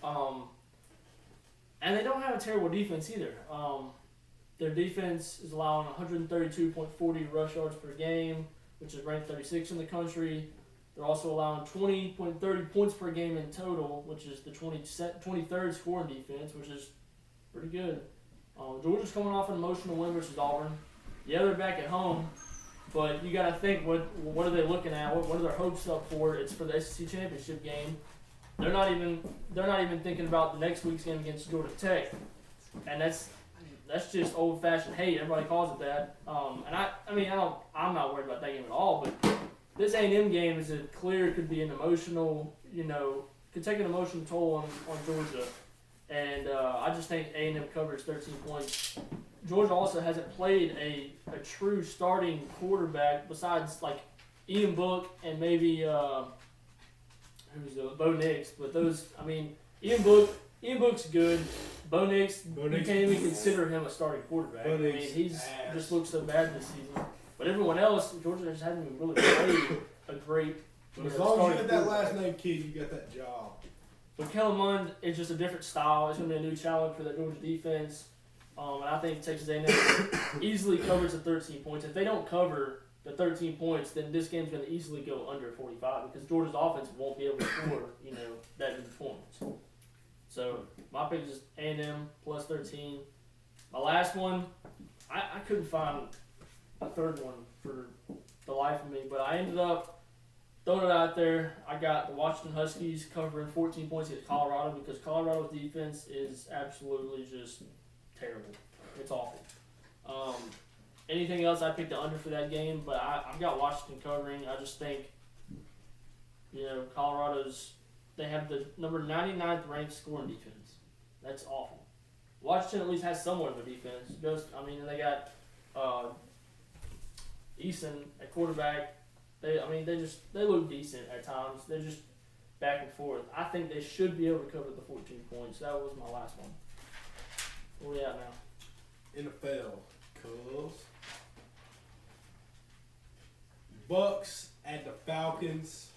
S2: And they don't have a terrible defense either. Their defense is allowing 132.40 rush yards per game, which is ranked 36 in the country. They're also allowing 20.30 points per game in total, which is the 23rd scoring defense, which is pretty good. Georgia's coming off an emotional win versus Auburn. Yeah, they're back at home, but you got to think what are they looking at? What are their hopes up for? It's for the SEC championship game. They're not even thinking about the next week's game against Georgia Tech, and that's just old-fashioned hate. Everybody calls it that. And I'm not worried about that game at all. But this A&M game is could be an emotional, could take an emotional toll on Georgia. And I just think A&M covers 13 points. Georgia also hasn't played a true starting quarterback besides like Ian Book and maybe Bo Nix. But those, Ian Book's good. Bo Nix, you can't even consider him a starting quarterback. He's just looked so bad this season. But everyone else, Georgia just hasn't even really played a great.
S1: But as long as you get that last name kid, you got that job.
S2: But Kellen Mond is just a different style. It's going to be a new challenge for that Georgia defense. And I think Texas A&M easily covers the 13 points. If they don't cover the 13 points, then this game's going to easily go under 45 because Georgia's offense won't be able to score, that many points. So my pick is A&M plus 13. My last one, I couldn't find a third one for the life of me, but I ended up throwing it out there. I got the Washington Huskies covering 14 points against Colorado because Colorado's defense is absolutely just terrible. It's awful. Anything else, I picked the under for that game, but I've got Washington covering. I just think, they have the number 99th ranked scoring defense. That's awful. Washington at least has somewhat of a defense. And they got Eason at quarterback. They look decent at times. They're just back and forth. I think they should be able to cover the 14 points. That was my last one. Where we at now?
S1: NFL. Cubs. Bucks at the Falcons.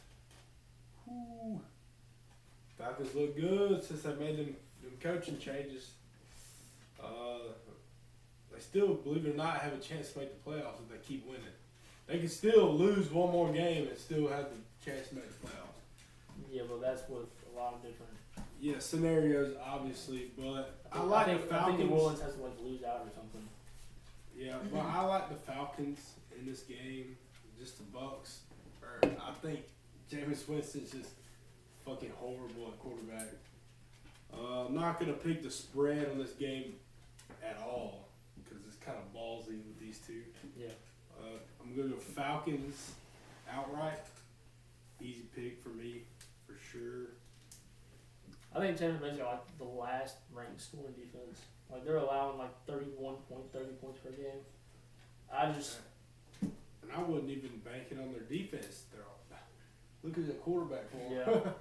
S1: Ooh. Falcons look good since they made them coaching changes. They still, believe it or not, have a chance to make the playoffs if they keep winning. They can still lose one more game and still have the chance to make the playoffs.
S2: Yeah, but that's with a lot of different
S1: scenarios, obviously. But I like the Falcons.
S2: I think New Orleans has to lose out or something.
S1: Yeah, but I like the Falcons in this game. Just the Bucks. I think Jameis Winston's just fucking horrible at quarterback. I'm not gonna pick the spread on this game at all because it's kind of ballsy with these two.
S2: Yeah.
S1: I'm gonna go Falcons outright. Easy pick for me, for sure.
S2: I think Tampa Bay's got the last ranked scoring defense. They're allowing 30 points per game.
S1: And I wouldn't even bank it on their defense. Look at the quarterback for them.
S2: Yeah.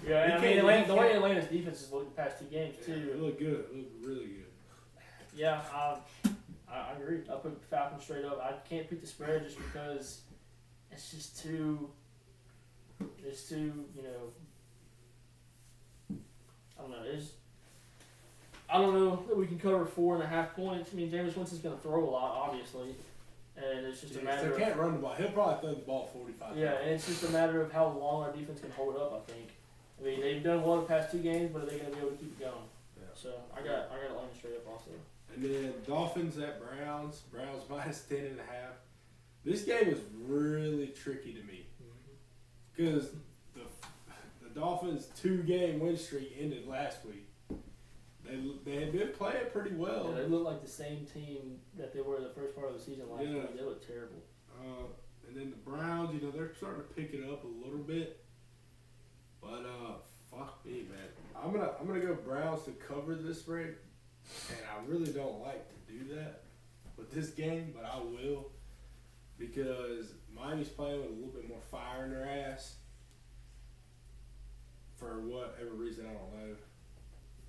S2: Yeah, the way Atlanta's defense has looked the past two games too.
S1: Yeah, it looked good. It looked really good.
S2: Yeah, I agree. I'll put Falcons straight up. I can't pick the spread just because it's just too. It's too. I don't know that we can cover 4.5 points. Jameis Winston's going to throw a lot, obviously, and it's just a matter.
S1: They can't run the ball. He'll probably throw the ball 45.
S2: Yeah, and it's just a matter of how long our defense can hold up. I think. They've done well the past two games, but are they going to be able to keep it going?
S1: Yeah.
S2: So I got Atlanta straight up also.
S1: And then Dolphins at Browns. Browns minus 10.5. This game is really tricky to me because the Dolphins' 2-game win streak ended last week. They had been playing pretty well.
S2: Yeah, they look like the same team that they were the first part of the season last week. They look terrible.
S1: And then the Browns, they're starting to pick it up a little bit. But fuck me, man. I'm gonna go Browns to cover this spread, and I really don't like to do that with this game, but I will because Miami's playing with a little bit more fire in their ass. For whatever reason, I don't know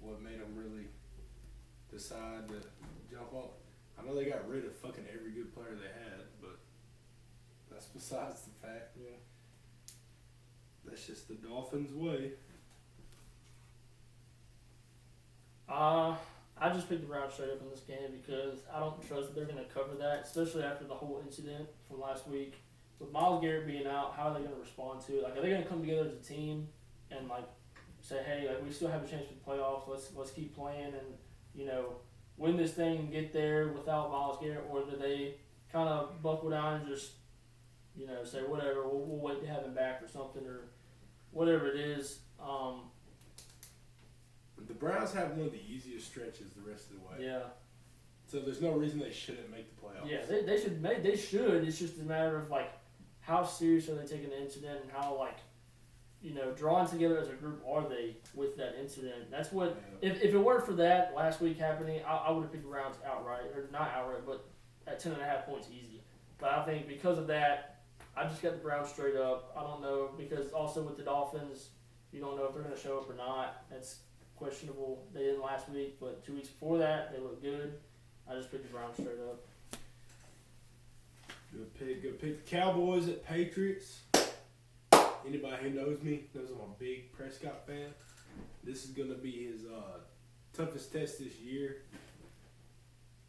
S1: what made them really decide to jump off. I know they got rid of fucking every good player they had, but that's besides the fact.
S2: Yeah.
S1: That's just the Dolphins' way.
S2: I just picked the Browns straight up in this game because I don't trust that they're going to cover that, especially after the whole incident from last week. With Myles Garrett being out, how are they going to respond to it? Are they going to come together as a team and say, hey, we still have a chance for the playoffs. Let's keep playing and win this thing and get there without Myles Garrett, or do they kind of buckle down and just say whatever, we'll wait to have him back or something or whatever it is.
S1: The Browns have one of the easiest stretches the rest of the way.
S2: Yeah.
S1: So there's no reason they shouldn't make the playoffs.
S2: Yeah, they should. It's just a matter of how serious are they taking the incident and how drawn together as a group are they with that incident? That's what. If it weren't for that last week happening, I would have picked the Browns outright, or not outright, but at 10.5 points easy. But I think because of that, I just got the Browns straight up. I don't know, because also with the Dolphins, you don't know if they're going to show up or not. That's questionable. They didn't last week, but 2 weeks before that, they looked good. I just picked the Browns straight up.
S1: Good pick. Good pick. The Cowboys at Patriots. Anybody who knows me knows I'm a big Prescott fan. This is going to be his toughest test this year.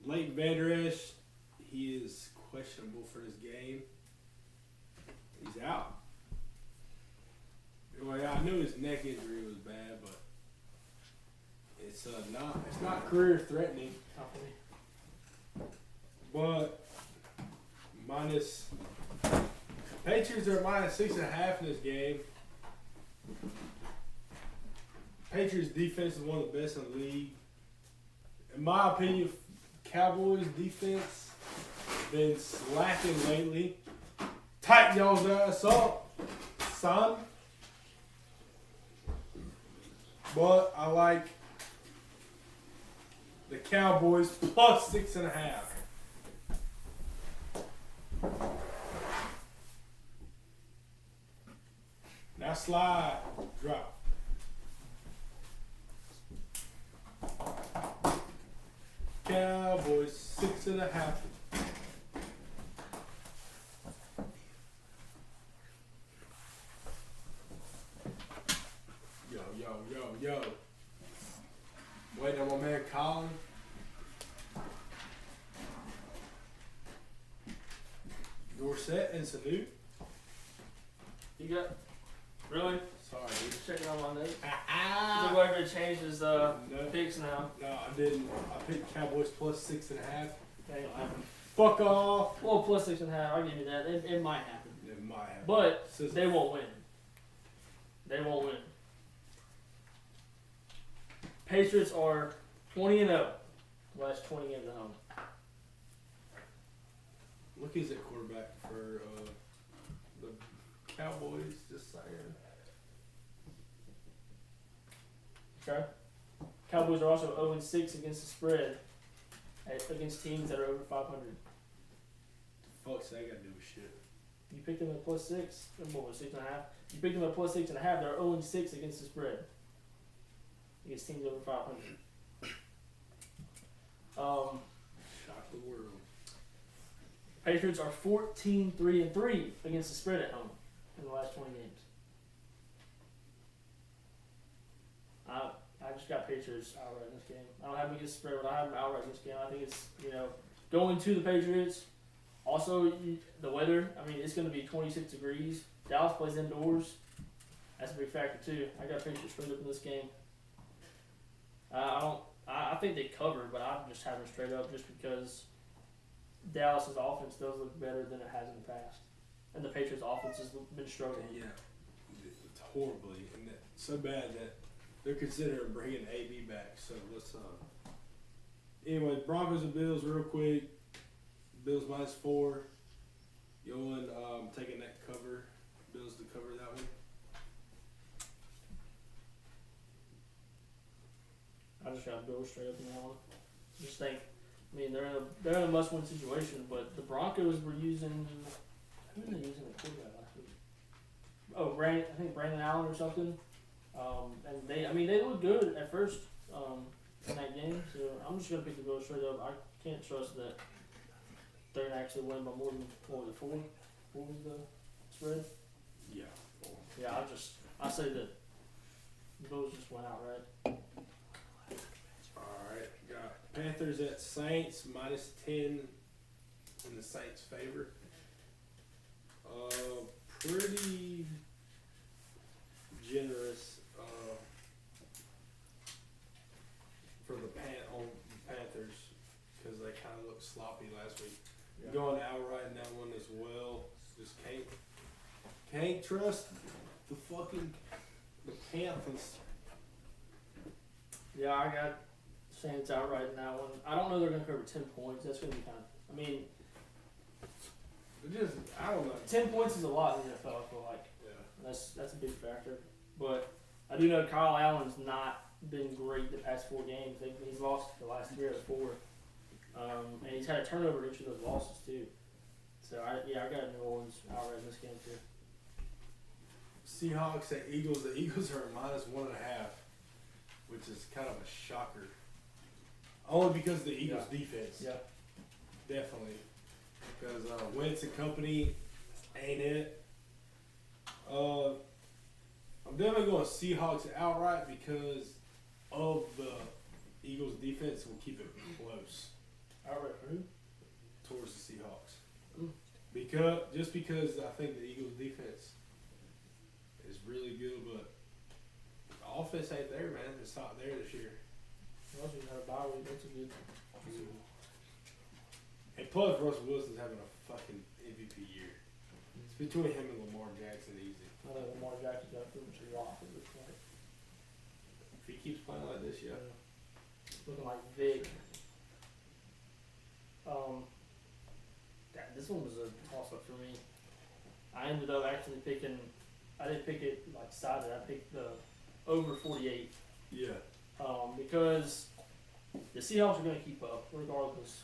S1: Leighton Vander Esch, he is questionable for this game. He's out. Well, I knew his neck injury was bad, but it's not career threatening. But Patriots are -6.5 in this game. Patriots defense is one of the best in the league. In my opinion, Cowboys defense been slacking lately. Tighten y'all's ass up, son. But I like the Cowboys +6.5. Now slide, drop. Cowboys 6.5. Yo. Waiting on my man Colin. Dorsett and Sanu.
S2: You got really?
S1: Sorry, dude.
S2: Checking on my notes. He's going to change his picks now.
S1: No, I didn't. I picked Cowboys +6.5.
S2: Okay.
S1: Fuck off.
S2: Well, +6.5. I'll give you that. It might happen.
S1: It might happen.
S2: But they won't win. They won't win. Patriots are 20-0. Last 20 games at home.
S1: Look, he's at quarterback for the Cowboys. Just saying.
S2: Okay. Cowboys are also 0-6 against the spread against teams that are over 500.
S1: The fuck's that got to do with shit?
S2: You picked them at +6. What was 6.5? You picked them at +6.5. They're 0-6 against the spread against teams over 500.
S1: Shock the world.
S2: Patriots are 14-3-3 against the spread at home in the last 20 games. I just got Patriots outright in this game. I don't have them against the spread, but I have them outright in this game. I think it's, going to the Patriots. Also, the weather. I mean, it's going to be 26 degrees. Dallas plays indoors. That's a big factor, too. I got Patriots straight up in this game. I think they covered, but I'm just having straight up just because Dallas's offense does look better than it has in the past. And the Patriots' offense has been struggling.
S1: Yeah. It's horribly. And it's so bad that they're considering bringing AB back. So let's anyway, Broncos and Bills real quick. Bills -4. Yolan taking that cover. Bills to cover that one.
S2: I just got Bills straight up in that one. Just think, they're in a must-win situation, but the Broncos were using, who were they using at quarterback last week? Oh, I think Brandon Allen or something. And they looked good at first in that game. So I'm just gonna pick the Bills straight up. I can't trust that they're gonna actually win by more than 4. What was the spread?
S1: Yeah. 4.
S2: Yeah, I say that the Bills just went out right.
S1: Alright, got Panthers at Saints -10 in the Saints' favor. Pretty generous for the Panthers because they kind of looked sloppy last week.
S2: Yeah.
S1: Going outright in that one as well. Just can't trust the Panthers.
S2: Yeah, I got Saints outright in that one. I don't know they're going to cover 10 points. That's going to be kind of.
S1: It just, I don't know.
S2: 10 points is a lot in the NFL, I feel like.
S1: Yeah.
S2: That's a big factor. But I do know Kyle Allen's not been great the past 4 games. He's lost the last 3 out of 4. And he's had a turnover in each of those losses, too. So, I got New Orleans outright in this game, too.
S1: Seahawks at Eagles. The Eagles are at -1.5, which is kind of a shocker. Only because of the Eagles' defense.
S2: Yeah.
S1: Definitely. Because Wentz and company ain't it. I'm definitely going Seahawks outright because of the Eagles' defense will keep it close
S2: Outright for who?
S1: towards the Seahawks.
S2: Mm.
S1: Because I think the Eagles' defense is really good, but the offense ain't there, man. It's not there this year.
S2: Russell had a bye week. That's a good.
S1: And plus, Russell Wilson's having a fucking MVP year. It's between him and Lamar Jackson easy.
S2: I think Lamar Jackson's got pretty much a lock at this point.
S1: If he keeps playing like this, yeah.
S2: Looking like Vic. This one was a toss-up for me. I ended up actually picking. I didn't pick it like sided. I picked the over 48.
S1: Yeah.
S2: Because the Seahawks are going to keep up regardless.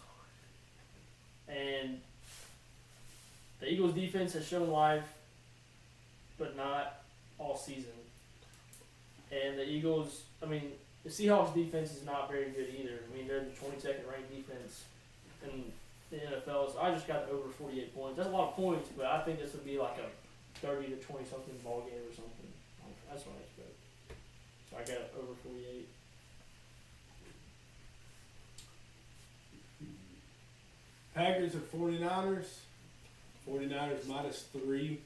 S2: And the Eagles' defense has shown life, but not all season. And the Eagles, the Seahawks' defense is not very good either. They're the 22nd ranked defense in the NFL. So I just got over 48 points. That's a lot of points, but I think this would be like a 30 to 20 something ball game or something. That's what I expect. So I got over 48.
S1: Packers at 49ers. 49ers -3.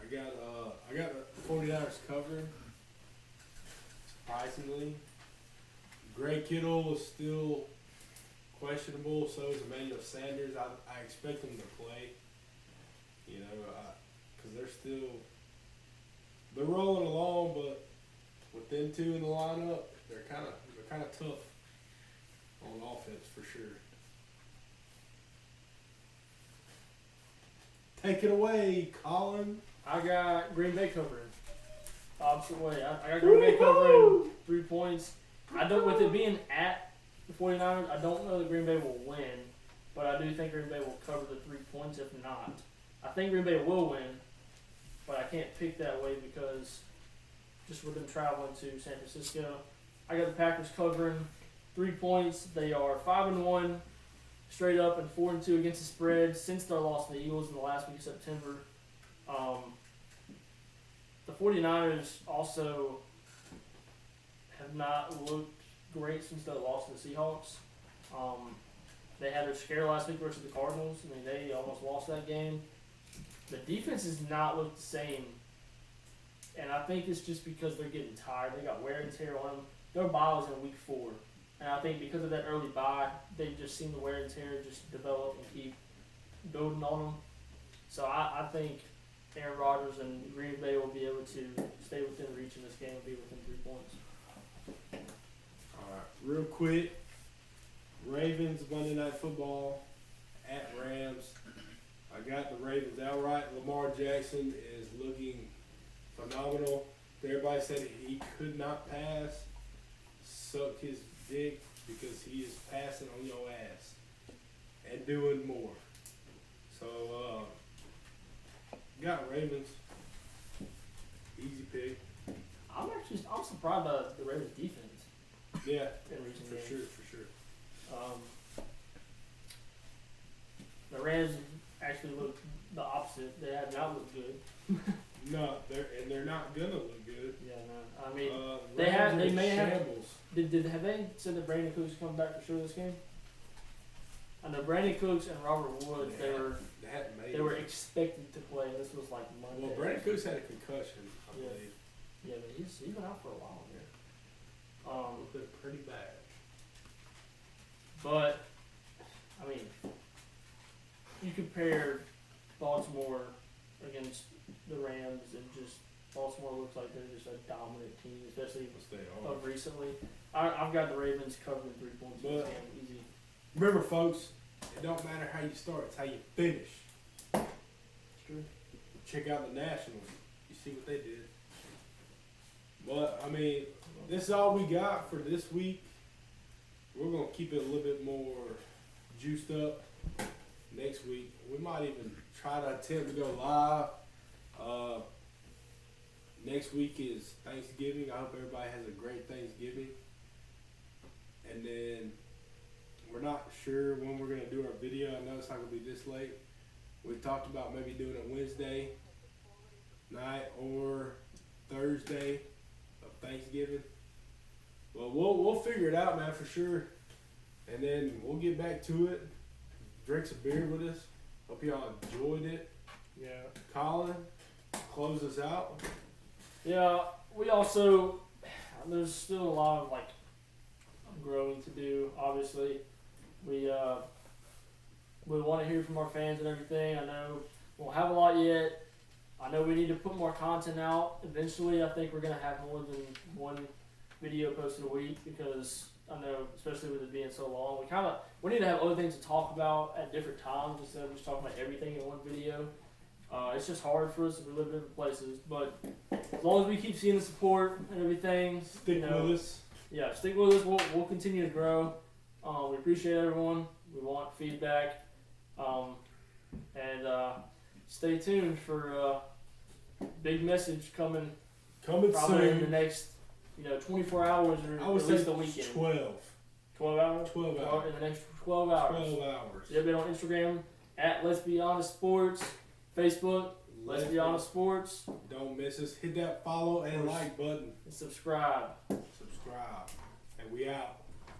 S1: I got the 49ers covering. Surprisingly. Greg Kittle is still questionable, so is Emmanuel Sanders. I expect them to play. Because they're rolling along, but with them two in the lineup, they're kind of tough on offense for sure. Take it away, Colin.
S2: I got Green Bay covering. Opposite way. I got Green Bay covering 3 points. With it being at the 49ers, I don't know that Green Bay will win, but I do think Green Bay will cover the 3 points if not. I think Green Bay will win, but I can't pick that way because just with them traveling to San Francisco. I got the Packers covering 3 points. They are 5-1 straight up and 4-2 against the spread since their loss to the Eagles in the last week of September. The 49ers also have not looked great since their loss to the Seahawks. They had their scare last week versus the Cardinals. They almost lost that game. The defense has not looked the same, and I think it's just because they're getting tired. They got wear and tear on them. Their bye was in week 4, and I think because of that early bye, they've just seen the wear and tear just develop and keep building on them. So I think Aaron Rodgers and Green Bay will be able to stay within reach in this game and be within 3 points.
S1: All right, real quick. Ravens Monday Night Football at Rams. I got the Ravens outright. Lamar Jackson is looking phenomenal. Everybody said he could not pass. Suck his dick because he is passing on your ass and doing more. So, got Ravens. Easy pick.
S2: I'm surprised by the Ravens defense.
S1: Yeah,
S2: in recent games.
S1: for sure.
S2: The Rams actually look the opposite. They have not looked good.
S1: No, they're not gonna look good.
S2: Yeah, no.
S1: They
S2: may have.
S1: shambles.
S2: Have they said that Brandon Cooks coming back for sure this game? I know Brandon Cooks and Robert Woods. They were expected to play. This was like Monday.
S1: Well, Brandon Cooks had a concussion, I believe.
S2: Yeah, but he's been out for a while here.
S1: They're pretty bad.
S2: But you compare Baltimore against the Rams, and just Baltimore looks like they're just a dominant team, especially of recently. I've got the Ravens covering 3 points. Easy.
S1: Remember, folks, it don't matter how you start, it's how you finish.
S2: True.
S1: Check out the Nationals. You see what they did. But, I mean, this is all we got for this week. We're going to keep it a little bit more juiced up next week. We might even try to attempt to go live. Next week is Thanksgiving. I hope everybody has a great Thanksgiving. And then we're not sure when we're going to do our video. I know it's not going to be this late. We talked about maybe doing it Wednesday night or Thursday of Thanksgiving. Well, we'll figure it out, man, for sure. And then we'll get back to it. Drink some beer with us. Hope y'all enjoyed it.
S2: Yeah.
S1: Colin, close us out.
S2: Yeah, we also, there's still a lot of like growing to do. Obviously, we want to hear from our fans and everything. I know we won't have a lot yet. I know we need to put more content out. Eventually, I think we're gonna have more than one video posted a week because I know, especially with it being so long, we need to have other things to talk about at different times instead of just talking about everything in one video. It's just hard for us if we live in different places, but as long as we keep seeing the support and everything,
S1: Stick with us.
S2: Yeah, stick with us. We'll continue to grow. We appreciate everyone. We want feedback, and stay tuned for a big message coming
S1: Coming
S2: probably in
S1: soon.
S2: the next 24 hours or
S1: I would
S2: at
S1: say
S2: least the weekend.
S1: 12.
S2: 12 hours.
S1: 12 hours.
S2: In the next 12 hours.
S1: 12 hours.
S2: They've been on Instagram at Let's Be Honest Sports, Facebook Let's Be Honest Sports.
S1: Don't miss us. Hit that follow and like button.
S2: And subscribe.
S1: Subscribe. And we out.